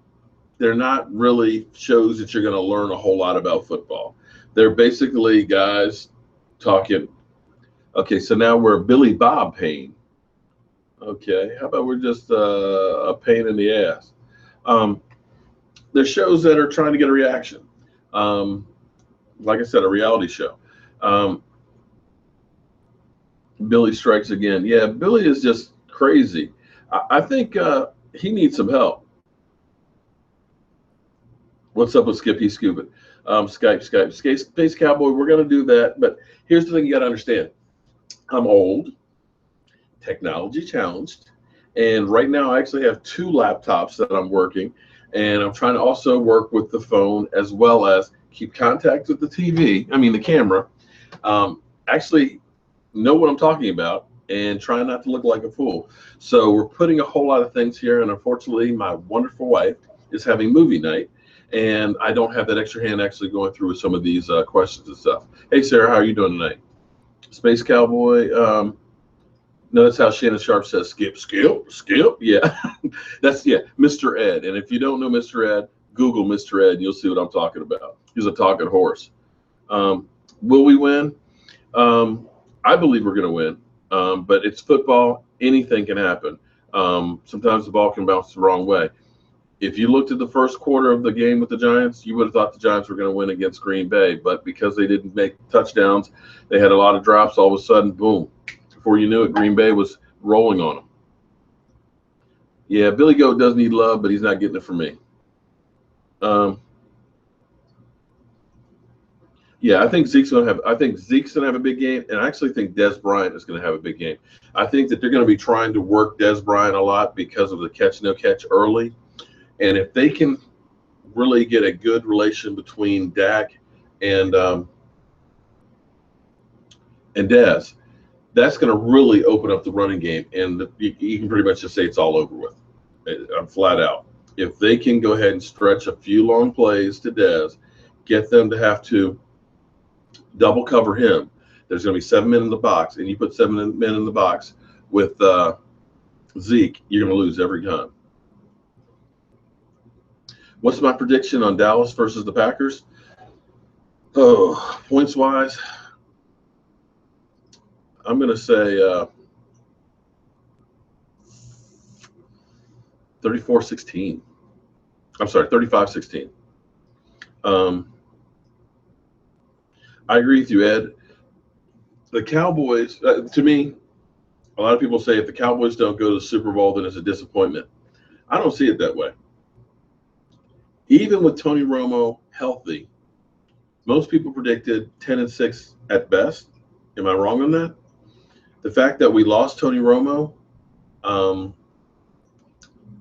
they're not really shows that you're going to learn a whole lot about football. They're basically guys talking. Okay, so now we're Billy Bob Payne. Okay, how about we're just a pain in the ass? There's shows that are trying to get a reaction. Like I said, a reality show. Billy strikes again. Yeah, Billy is just crazy. I think he needs some help. What's up with Skippy Scuba? Skype. Space Cowboy, we're going to do that. But here's the thing you got to understand. I'm old, technology challenged, and right now I actually have 2 laptops that I'm working, and I'm trying to also work with the phone as well as keep contact with the camera, actually know what I'm talking about, and try not to look like a fool. So we're putting a whole lot of things here, and unfortunately my wonderful wife is having movie night, and I don't have that extra hand actually going through with some of these questions and stuff. Hey, Sarah, how are you doing tonight? Space Cowboy. No, that's how Shannon Sharp says skip. Yeah, yeah, Mr. Ed. And if you don't know Mr. Ed, Google Mr. Ed, and you'll see what I'm talking about. He's a talking horse. Will we win? I believe we're going to win, but it's football. Anything can happen. Sometimes the ball can bounce the wrong way. If you looked at the first quarter of the game with the Giants, you would have thought the Giants were going to win against Green Bay. But because they didn't make touchdowns, they had a lot of drops. All of a sudden, boom. Before you knew it, Green Bay was rolling on them. Yeah, Billy Goat does need love, but he's not getting it from me. Yeah, I think Zeke's gonna have a big game, and I actually think Dez Bryant is gonna have a big game. I think that they're gonna be trying to work Dez Bryant a lot because of the catch no catch early, and if they can really get a good relation between Dak and Dez, that's going to really open up the running game, and you can pretty much just say it's all over with. I'm flat out. If they can go ahead and stretch a few long plays to Dez, get them to have to double cover him, there's going to be 7 men in the box, and you put 7 men in the box with Zeke, you're going to lose every time. What's my prediction on Dallas versus the Packers? Oh, points-wise, I'm going to say 34-16. I'm sorry, 35-16. I agree with you, Ed. The Cowboys, to me, a lot of people say if the Cowboys don't go to the Super Bowl, then it's a disappointment. I don't see it that way. Even with Tony Romo healthy, most people predicted 10-6 at best. Am I wrong on that? The fact that we lost Tony Romo in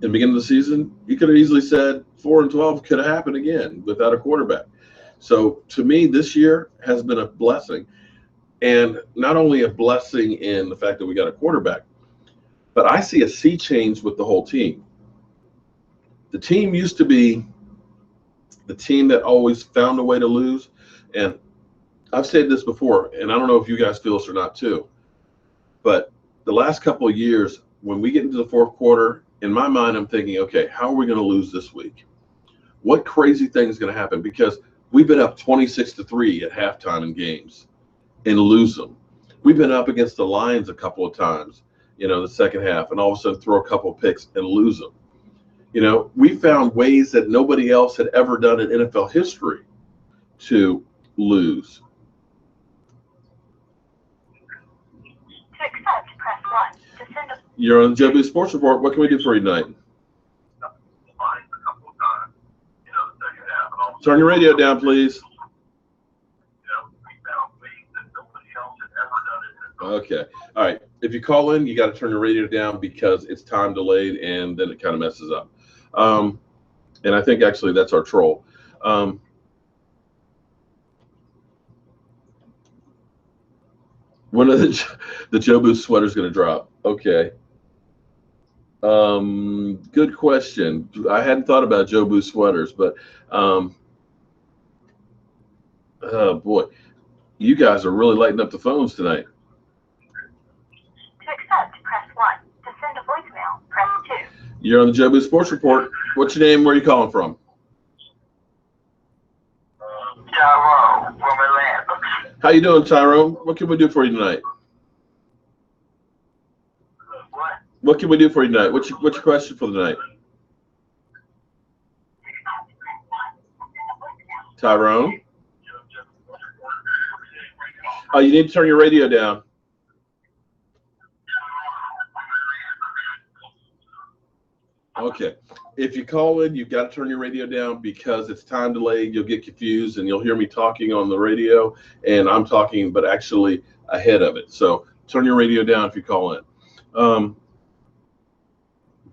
the beginning of the season, you could have easily said 4-12 could have happened again without a quarterback. So to me, this year has been a blessing. And not only a blessing in the fact that we got a quarterback, but I see a sea change with the whole team. The team used to be the team that always found a way to lose. And I've said this before, and I don't know if you guys feel this or not too, but the last couple of years, when we get into the fourth quarter, in my mind, I'm thinking, okay, how are we going to lose this week? What crazy thing is going to happen? Because we've been up 26-3 at halftime in games and lose them. We've been up against the Lions a couple of times, the second half, and all of a sudden throw a couple of picks and lose them. We found ways that nobody else had ever done in NFL history to lose. To accept, press 1. To send a You're on the Joe Booth Sports Report. What can we do for you tonight? Turn your radio down, please. Okay. All right. If you call in, you got to turn your radio down because it's time delayed, and then it kind of messes up. And I think actually that's our troll. When are the Joe Booth sweater's going to drop? Okay. Good question. I hadn't thought about Joe Booth sweaters, but oh boy, you guys are really lighting up the phones tonight. To accept, press 1. To send a voicemail, press 2. You're on the Joe Booth Sports Report. What's your name? Where are you calling from? Tyrone from Atlanta. How you doing, Tyrone? What can we do for you tonight? What? What can we do for you tonight? What's your question for the night? Tyrone? Oh, you need to turn your radio down. Okay. If you call in, you've got to turn your radio down because it's time delayed. You'll get confused and you'll hear me talking on the radio and I'm talking, but actually ahead of it. So turn your radio down if you call in.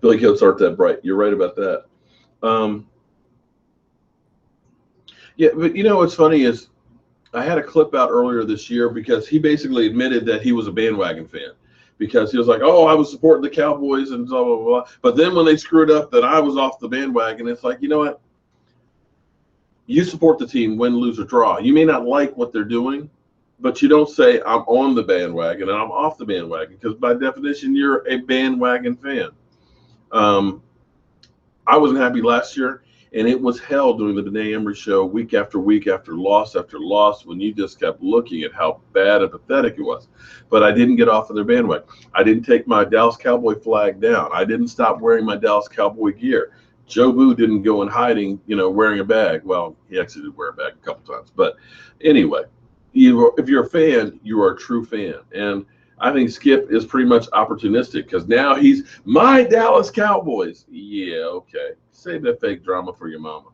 Billy Goats aren't that bright. You're right about that. Yeah, but what's funny is I had a clip out earlier this year because he basically admitted that he was a bandwagon fan. because he was like, oh, I was supporting the Cowboys and blah, blah, blah. But then when they screwed up, then I was off the bandwagon. It's like, you know what? You support the team, win, lose, or draw. You may not like what they're doing, but you don't say, I'm on the bandwagon and I'm off the bandwagon, because by definition, you're a bandwagon fan. I wasn't happy last year, and it was hell doing the Benet Emery show week after week after loss, when you just kept looking at how bad and pathetic it was. But I didn't get off of their bandwagon. I didn't take my Dallas Cowboy flag down. I didn't stop wearing my Dallas Cowboy gear. Joe Boo didn't go in hiding, wearing a bag. Well, he actually did wear a bag a couple times. But anyway, if you're a fan, you are a true fan. And I think Skip is pretty much opportunistic, because now he's my Dallas Cowboys. Yeah, okay. Save that fake drama for your mama.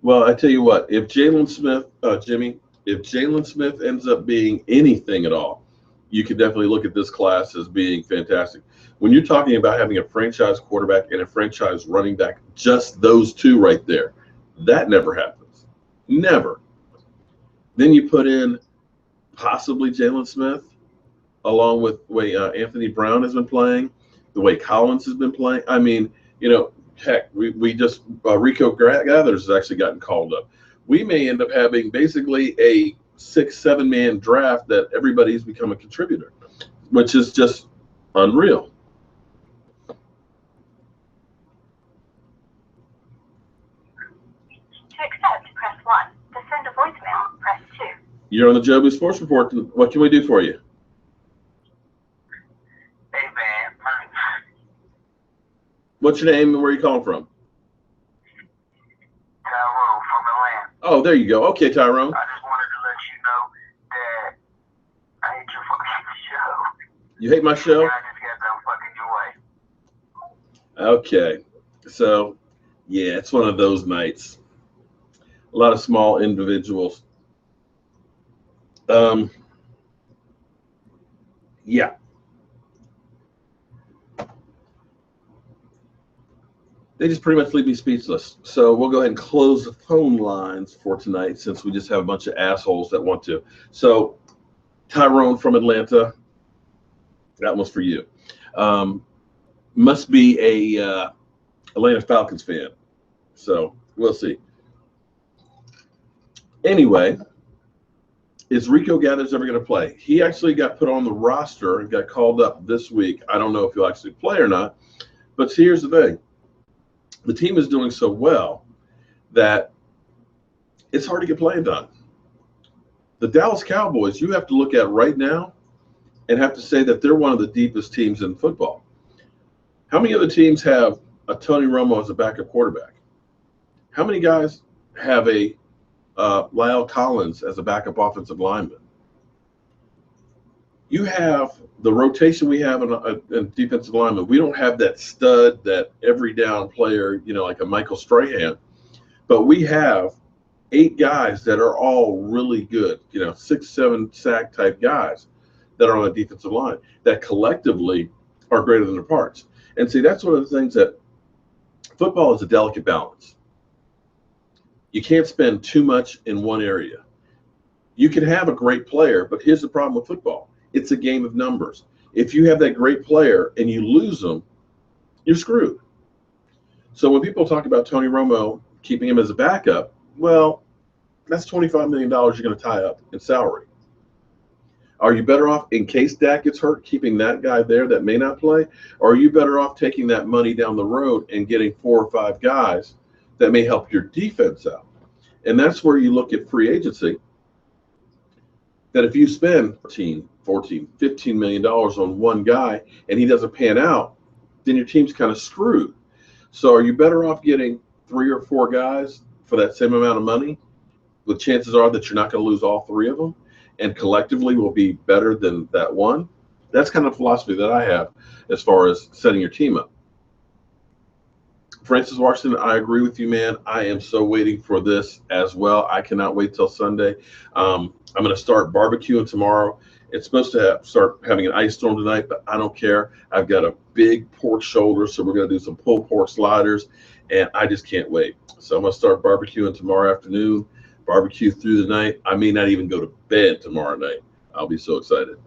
Well, I tell you what, if Jalen Smith, Jimmy, if Jalen Smith ends up being anything at all, you could definitely look at this class as being fantastic. When you're talking about having a franchise quarterback and a franchise running back, just those two right there, that never happens. Never. Then you put in possibly Jalen Smith, along with the way Anthony Brown has been playing, the way Collins has been playing. I mean, heck, we just Rico Gathers has actually gotten called up. We may end up having basically a 6-7 man draft that everybody's become a contributor, which is just unreal. To accept, press 1. To send a voicemail, press 2. You're on the Joe Boo Sports Report. What can we do for you? Hey, man. What's your name and where are you calling from? Tyrone from Atlanta. Oh, there you go. Okay, Tyrone. I just wanted to let you know that I hate your fucking show. You hate my show? And I just got done fucking your way. Okay. So, yeah, it's one of those nights. A lot of small individuals. Yeah. They just pretty much leave me speechless. So we'll go ahead and close the phone lines for tonight, since we just have a bunch of assholes that want to. So Tyrone from Atlanta, that one's for you. Must be a Atlanta Falcons fan. So we'll see. Anyway, is Rico Gathers ever going to play? He actually got put on the roster and got called up this week. I don't know if he'll actually play or not. But here's the thing. The team is doing so well that it's hard to get playing done. The Dallas Cowboys, you have to look at right now and have to say that they're one of the deepest teams in football. How many other teams have a Tony Romo as a backup quarterback? How many guys have a Lyle Collins as a backup offensive lineman? You have the rotation we have in defensive lineman. We don't have that stud, that every down player, like a Michael Strahan, but we have 8 guys that are all really good, 6-7 sack type guys that are on the defensive line that collectively are greater than their parts. And see, that's one of the things that football is a delicate balance. You can't spend too much in one area. You can have a great player, but here's the problem with football. It's a game of numbers. If you have that great player and you lose them, you're screwed. So when people talk about Tony Romo, keeping him as a backup, well, that's $25 million you're going to tie up in salary. Are you better off, in case Dak gets hurt, keeping that guy there that may not play? Or are you better off taking that money down the road and getting 4 or 5 guys that may help your defense out? And that's where you look at free agency, that if you spend $14, $15 million on one guy and he doesn't pan out, then your team's kind of screwed. So are you better off getting 3 or 4 guys for that same amount of money? The chances are that you're not going to lose all 3 of them, and collectively will be better than that one. That's kind of philosophy that I have as far as setting your team up. Francis Washington, I agree with you, man. I am so waiting for this as well. I cannot wait till Sunday. I'm going to start barbecuing tomorrow. It's supposed to start having an ice storm tonight, but I don't care. I've got a big pork shoulder, so we're going to do some pulled pork sliders, and I just can't wait. So I'm going to start barbecuing tomorrow afternoon. barbecue through the night. I may not even go to bed tomorrow night. I'll be so excited.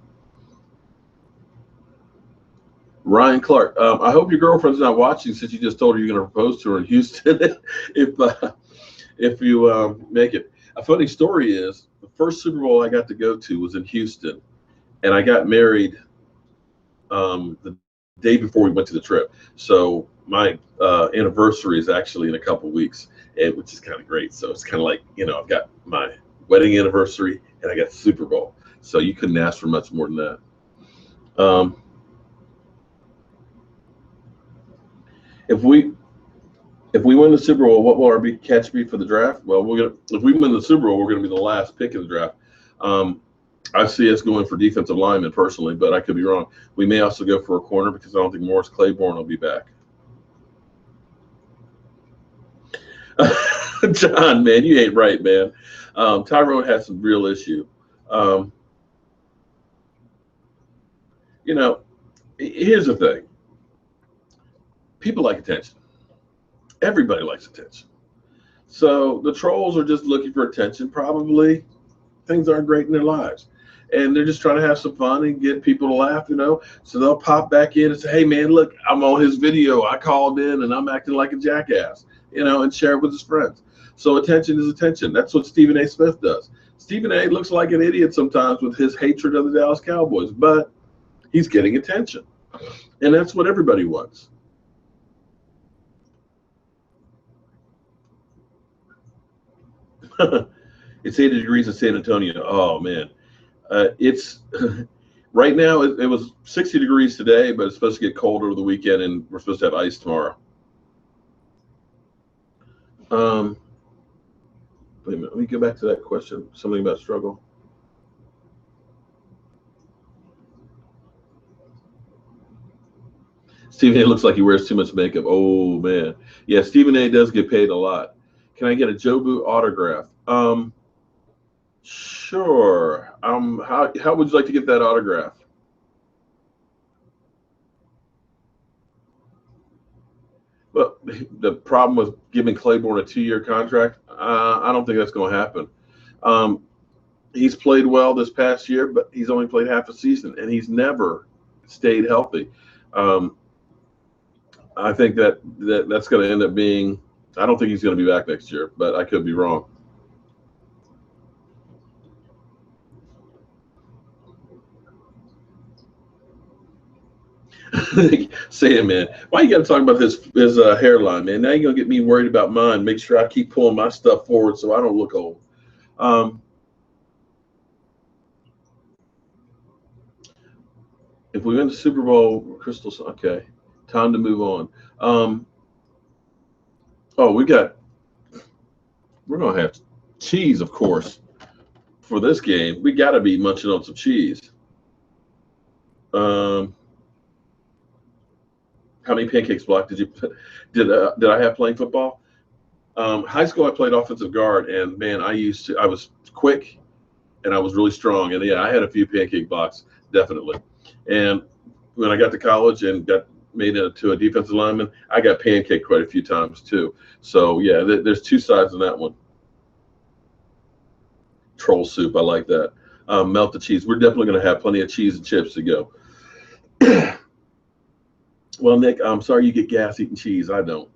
Ryan Clark, I hope your girlfriend's not watching since you just told her you're going to propose to her in Houston if you make it. A funny story is the first Super Bowl I got to go to was in Houston, and I got married the day before we went to the trip. So my anniversary is actually in a couple weeks, which is kind of great. So it's kind of like, I've got my wedding anniversary and I got the Super Bowl. So you couldn't ask for much more than that. If we win the Super Bowl, what will our catch be for the draft? Well, if we win the Super Bowl, we're going to be the last pick of the draft. I see us going for defensive lineman personally, but I could be wrong. We may also go for a corner because I don't think Morris Claiborne will be back. John, man, you ain't right, man. Tyrone has some real issue. Here's the thing. People like attention. Everybody likes attention. So the trolls are just looking for attention. Probably things aren't great in their lives. And they're just trying to have some fun and get people to laugh, So they'll pop back in and say, hey, man, look, I'm on his video. I called in and I'm acting like a jackass, and share it with his friends. So attention is attention. That's what Stephen A. Smith does. Stephen A. looks like an idiot sometimes with his hatred of the Dallas Cowboys, but he's getting attention. And that's what everybody wants. It's 80 degrees in San Antonio. Oh, man. It's right now, it was 60 degrees today, but it's supposed to get cold over the weekend, and we're supposed to have ice tomorrow. Wait a minute. Let me go back to that question. Something about struggle. Stephen A. looks like he wears too much makeup. Oh, man. Yeah, Stephen A. does get paid a lot. Can I get a Jobu autograph? Sure. How would you like to get that autograph? Well, the problem with giving Claiborne a 2-year contract, I don't think that's going to happen. He's played well this past year, but he's only played half a season, and he's never stayed healthy. I think that's going to end up being. I don't think he's going to be back next year, but I could be wrong. Sam, man, why you got to talk about his hairline, man? Now you're going to get me worried about mine. Make sure I keep pulling my stuff forward so I don't look old. If we win the Super Bowl, Crystal's okay. Time to move on. We're going to have cheese, of course, for this game. We got to be munching on some cheese. How many pancakes block did I have playing football? High school, I played offensive guard, and man, I was quick and I was really strong. And yeah, I had a few pancake blocks, definitely. And when I got to college and got made into a defensive lineman, I got pancaked quite a few times too. So yeah, there's two sides in that one. Troll soup, I like that. Melt the cheese. We're definitely going to have plenty of cheese and chips to go. Well, Nick, I'm sorry you get gas eating cheese. I don't.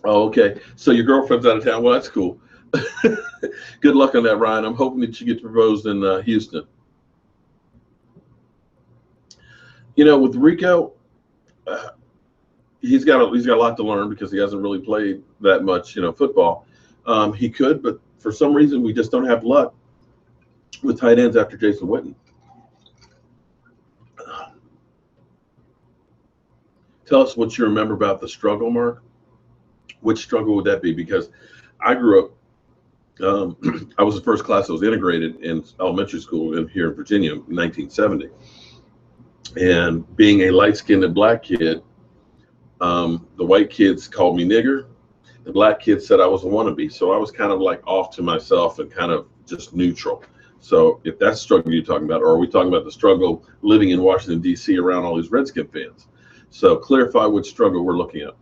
Oh, okay. So your girlfriend's out of town. Well, that's cool. Good luck on that, Ryan. I'm hoping that you get proposed in Houston. With Rico, he's got a lot to learn because he hasn't really played that much, football. He could, but for some reason we just don't have luck with tight ends after Jason Witten. Tell us what you remember about the struggle, Mark. Which struggle would that be? Because I grew up, I was the first class that was integrated in elementary school here in Virginia in 1970. And being a light-skinned black kid, the white kids called me nigger. The black kids said I was a wannabe. So I was kind of like off to myself and kind of just neutral. So if that's the struggle you're talking about, or are we talking about the struggle living in Washington, D.C. around all these Redskin fans? So clarify which struggle we're looking at.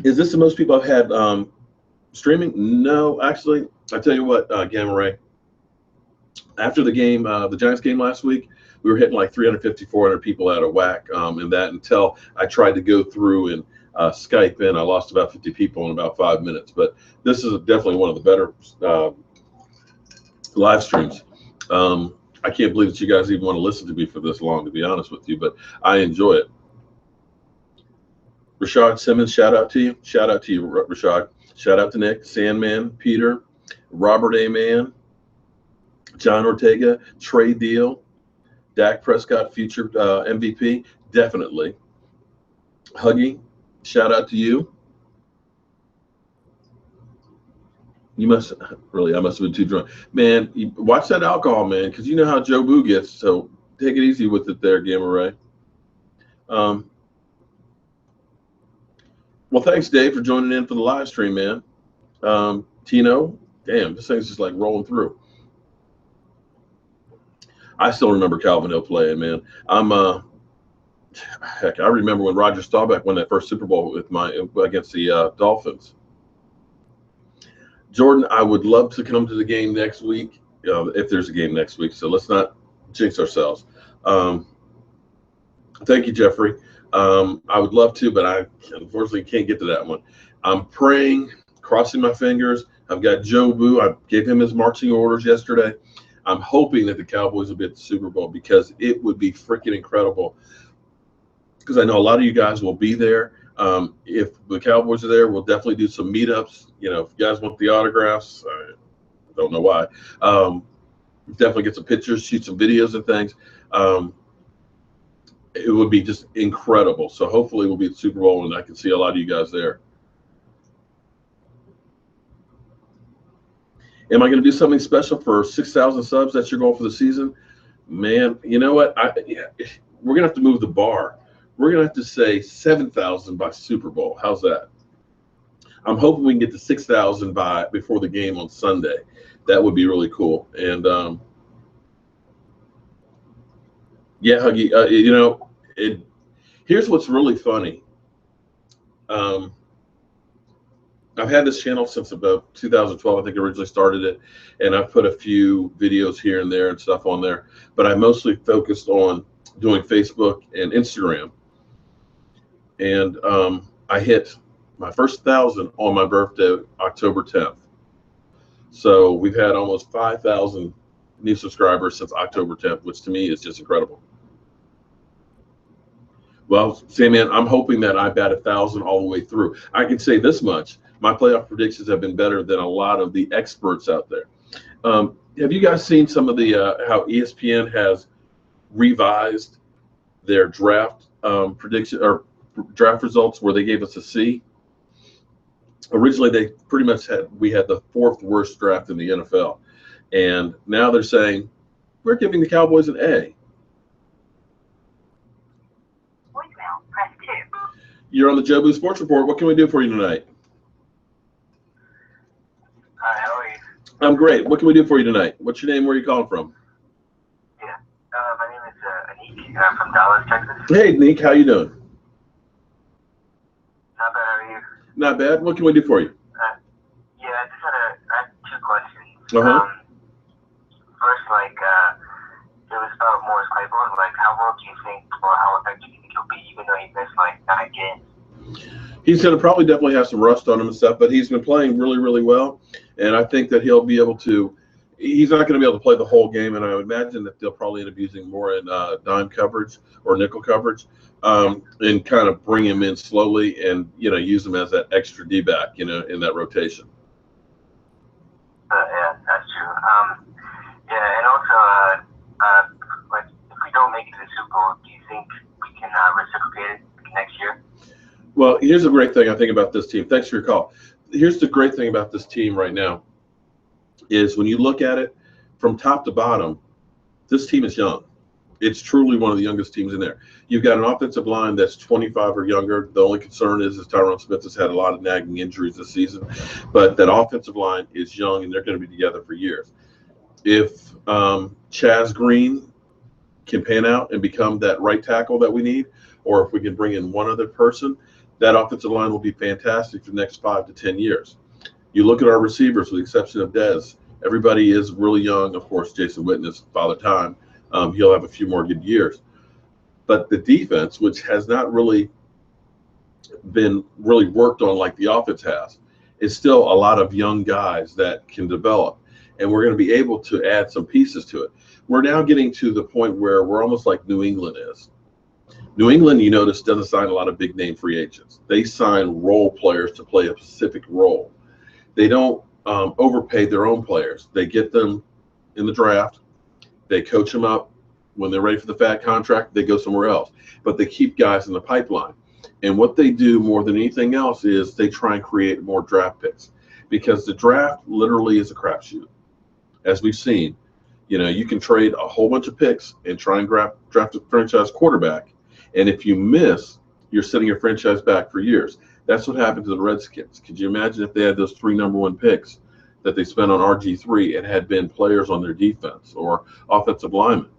Is this the most people have had streaming? No, actually, I tell you what, Gamma Ray. After the game, the Giants game last week, we were hitting like 350, 400 people out of whack in that until I tried to go through and Skype in. I lost about 50 people in about 5 minutes. But this is definitely one of the better live streams. I can't believe that you guys even want to listen to me for this long, to be honest with you, but I enjoy it. Rashad Simmons, shout out to you. Shout out to you, Rashad. Shout out to Nick, Sandman, Peter, Robert A. Mann, John Ortega, Trey Deal, Dak Prescott, future MVP, definitely. Huggy, shout out to you. You must really, I must have been too drunk. Man, watch that alcohol, man, because you know how Joe Boo gets, so take it easy with it there, Gamma Ray. Well, thanks, Dave, for joining in for the live stream, man. Tino, damn, this thing's just like rolling through. I still remember Calvin Hill playing, man. Heck, I remember when Roger Staubach won that first Super Bowl against the Dolphins. Jordan, I would love to come to the game next week, if there's a game next week. So let's not jinx ourselves. Thank you, Jeffrey. I would love to, but I unfortunately can't get to that one. I'm praying, crossing my fingers. I've got Joe Boo. I gave him his marching orders yesterday. I'm hoping that the Cowboys will be at the Super Bowl because it would be freaking incredible. Because I know a lot of you guys will be there. If the Cowboys are there, we'll definitely do some meetups. You know, if you guys want the autographs, I don't know why. Definitely get some pictures, shoot some videos and things. It would be just incredible. So hopefully we'll be at the Super Bowl and I can see a lot of you guys there. Am I going to do something special for 6,000 subs that you're going for the season? Man, you know what? We're going to have to move the bar. We're going to have to say 7,000 by Super Bowl. How's that? I'm hoping we can get to 6,000 before the game on Sunday. That would be really cool. And yeah, Huggy, you know, here's what's really funny. I've had this channel since about 2012. I think I originally started it, and I've put a few videos here and there and stuff on there. But I mostly focused on doing Facebook and Instagram. And I hit my first 1,000 on my birthday, October 10th. So we've had almost 5,000 new subscribers since October 10th, which to me is just incredible. Well, Sandman, I'm hoping that I bat 1,000 all the way through. I can say this much. My playoff predictions have been better than a lot of the experts out there. Have you guys seen some of the how ESPN has revised their draft prediction or draft results where they gave us a C? Originally, they pretty much we had the 4th worst draft in the NFL, and now they're saying we're giving the Cowboys an A. Voicemail, press 2. You're on the Joe Boo Sports Report. What can we do for you tonight? Hi, how are you? I'm great. What can we do for you tonight? What's your name? Where are you calling from? Yeah, my name is Anik. I'm from Dallas, Texas. Hey, Nick. How you doing? Not bad, how are you? Not bad. What can we do for you? Yeah, I just had 2 questions. Uh-huh. First, it was about Morris Claiborne. How well do you think, or how effective do you think he'll be, even though he missed 9 games? He's going to probably definitely have some rust on him and stuff, but he's been playing really, really well. And I think that he'll be able to – he's not going to be able to play the whole game, and I would imagine that they'll probably end up using more in dime coverage or nickel coverage and kind of bring him in slowly and, use him as that extra D-back, in that rotation. Yeah, that's true. Yeah, and also, if we don't make it to the Super Bowl, do you think we can reciprocate it next year? Well, here's the great thing I think about this team. Thanks for your call. Here's the great thing about this team right now is when you look at it from top to bottom, this team is young. It's truly one of the youngest teams in there. You've got an offensive line that's 25 or younger. The only concern is Tyron Smith has had a lot of nagging injuries this season, but that offensive line is young and they're going to be together for years. If Chaz Green can pan out and become that right tackle that we need, or if we can bring in one other person, that offensive line will be fantastic for the next 5 to 10 years. You look at our receivers, with the exception of Dez, everybody is really young. Of course, Jason Witten is Father Time. He'll have a few more good years. But the defense, which has not really been really worked on like the offense has, is still a lot of young guys that can develop. And we're going to be able to add some pieces to it. We're now getting to the point where we're almost like New England is. New England, you notice, doesn't sign a lot of big name free agents. They sign role players to play a specific role. They don't overpay their own players. They get them in the draft. They coach them up. When they're ready for the fat contract, they go somewhere else. But they keep guys in the pipeline. And what they do more than anything else is they try and create more draft picks, because the draft literally is a crapshoot. As we've seen, you can trade a whole bunch of picks and try and draft a franchise quarterback. And if you miss, you're setting your franchise back for years. That's what happened to the Redskins. Could you imagine if they had those 3 number 1 picks that they spent on RG3 and had been players on their defense or offensive linemen?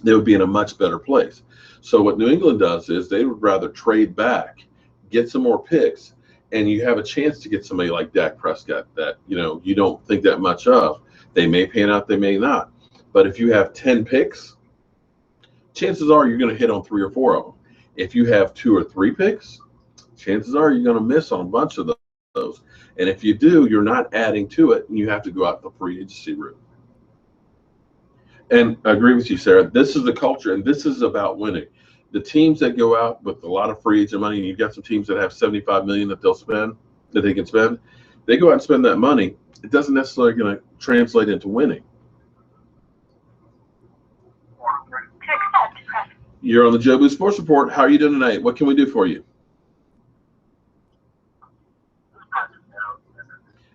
They would be in a much better place. So what New England does is they would rather trade back, get some more picks, and you have a chance to get somebody like Dak Prescott that, you don't think that much of. They may pan out, they may not. But if you have 10 picks, chances are you're going to hit on 3 or 4 of them. If you have 2 or 3 picks, chances are you're going to miss on a bunch of those. And if you do, you're not adding to it, and you have to go out the free agency route. And I agree with you, Sarah. This is the culture, and this is about winning. The teams that go out with a lot of free agent money, and you've got some teams that have $75 million that they can spend. They go out and spend that money. It doesn't necessarily going to translate into winning. You're on the Joe Boo Sports Report. How are you doing tonight? What can we do for you?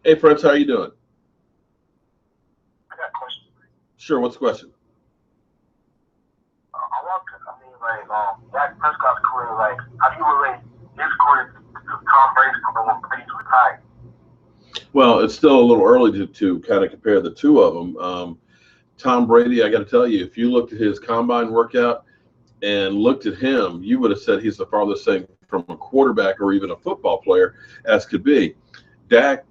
Hey, Prince, how are you doing? I got a question. Sure, what's the question? Dak Prescott's career, how do you relate his career to Tom Brady's career when Brady's retired? Well, it's still a little early to kind of compare the two of them. Tom Brady, I got to tell you, if you looked at his combine workout and looked at him, you would have said he's the farthest thing from a quarterback or even a football player as could be. Dak,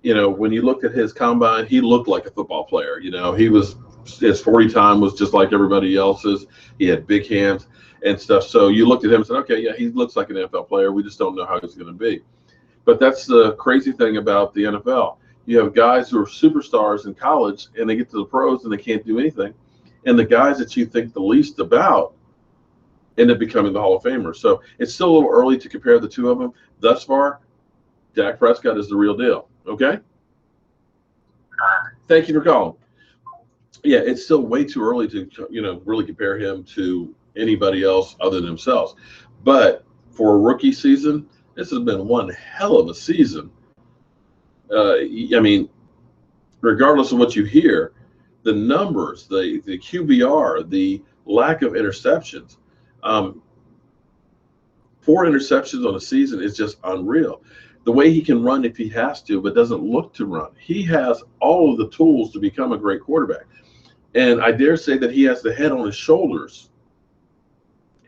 when you looked at his combine, he looked like a football player. His 40 time was just like everybody else's. He had big hands and stuff. So you looked at him and said, okay, yeah, he looks like an NFL player. We just don't know how he's going to be. But that's the crazy thing about the NFL. You have guys who are superstars in college, and they get to the pros and they can't do anything. And the guys that you think the least about end up becoming the Hall of Famers. So it's still a little early to compare the two of them. Thus far, Dak Prescott is the real deal. Okay? Thank you for calling. Yeah, it's still way too early to, really compare him to anybody else other than themselves. But for a rookie season, this has been one hell of a season. Regardless of what you hear, the numbers, the QBR, the lack of interceptions, 4 interceptions on a season is just unreal. The way he can run if he has to, but doesn't look to run. He has all of the tools to become a great quarterback. And I dare say that he has the head on his shoulders,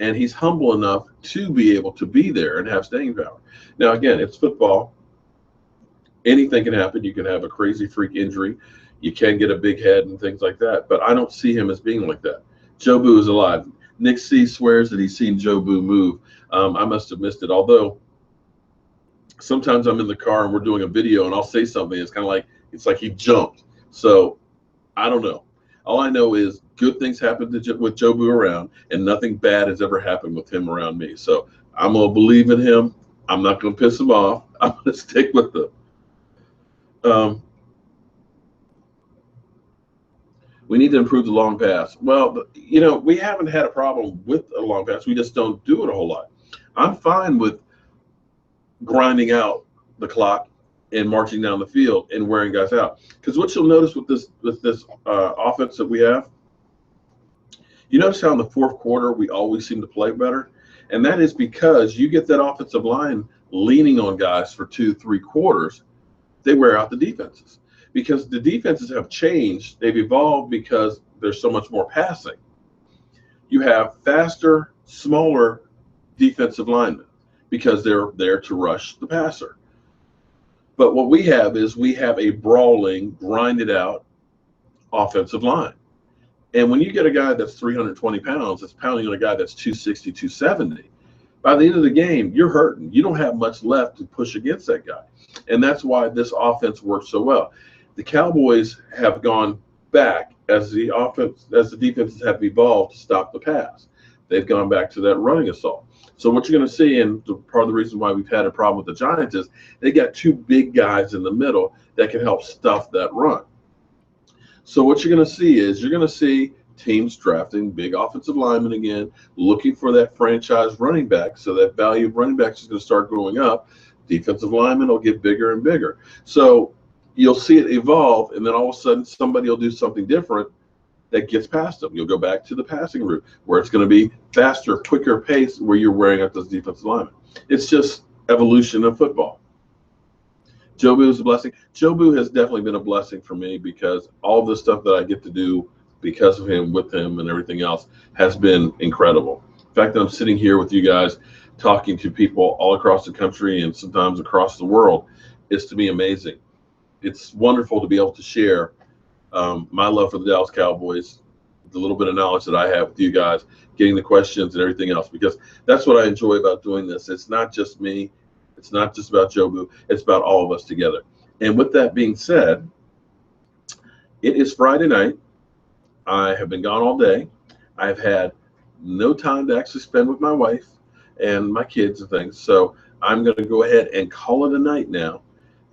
and he's humble enough to be able to be there and have staying power. Now, again, it's football. Anything can happen. You can have a crazy freak injury. You can get a big head and things like that. But I don't see him as being like that. Joe Boo is alive. Nick C swears that he's seen Joe Boo move. I must have missed it. Although sometimes I'm in the car and we're doing a video and I'll say something. It's like he jumped. So I don't know. All I know is good things happen with Joe Boo around, and nothing bad has ever happened with him around me. So I'm going to believe in him. I'm not going to piss him off. I'm going to stick with him. We need to improve the long pass. Well, we haven't had a problem with a long pass. We just don't do it a whole lot. I'm fine with grinding out the clock and marching down the field and wearing guys out. Because what you'll notice with this offense that we have, you notice how in the fourth quarter we always seem to play better? And that is because you get that offensive line leaning on guys for 2-3 quarters, they wear out the defenses. Because the defenses have changed, they've evolved because there's so much more passing. You have faster, smaller defensive linemen. because they're there to rush the passer. But what we have is we have a brawling, grinded out offensive line. And when you get a guy that's 320 pounds, that's pounding on a guy that's 260, 270, by the end of the game, you're hurting. You don't have much left to push against that guy. And that's why this offense works so well. The Cowboys have gone back as the defenses have evolved to stop the pass. They've gone back to that running assault. So what you're going to see, and part of the reason why we've had a problem with the Giants, is they got two big guys in the middle that can help stuff that run. So what you're going to see is you're going to see teams drafting big offensive linemen again, looking for that franchise running back. So that value of running backs is going to start going up. Defensive linemen will get bigger and bigger. So you'll see it evolve, and then all of a sudden somebody will do something different that gets past them. You'll go back to the passing route where it's going to be faster, quicker pace where you're wearing out those defensive linemen. It's just evolution of football. Jobu is a blessing. Jobu has definitely been a blessing for me because all the stuff that I get to do because of him, with him, and everything else has been incredible. The fact that I'm sitting here with you guys talking to people all across the country and sometimes across the world is to me amazing. It's wonderful to be able to share my love for the Dallas Cowboys, the little bit of knowledge that I have with you guys, getting the questions and everything else, because that's what I enjoy about doing this. It's not just me. It's not just about Jobu. It's about all of us together. And with that being said, it is Friday night. I have been gone all day. I've had no time to actually spend with my wife and my kids and things. So I'm going to go ahead and call it a night now.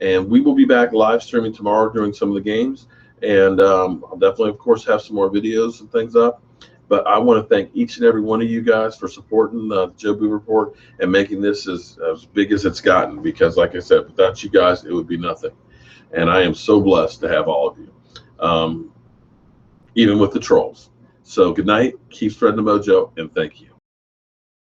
And we will be back live streaming tomorrow during some of the games. And I'll definitely, of course, have some more videos and things up. But I want to thank each and every one of you guys for supporting the Jobu Report and making this as big as it's gotten. Because, like I said, without you guys, it would be nothing. And I am so blessed to have all of you, even with the trolls. So good night. Keep spreading the mojo, and thank you.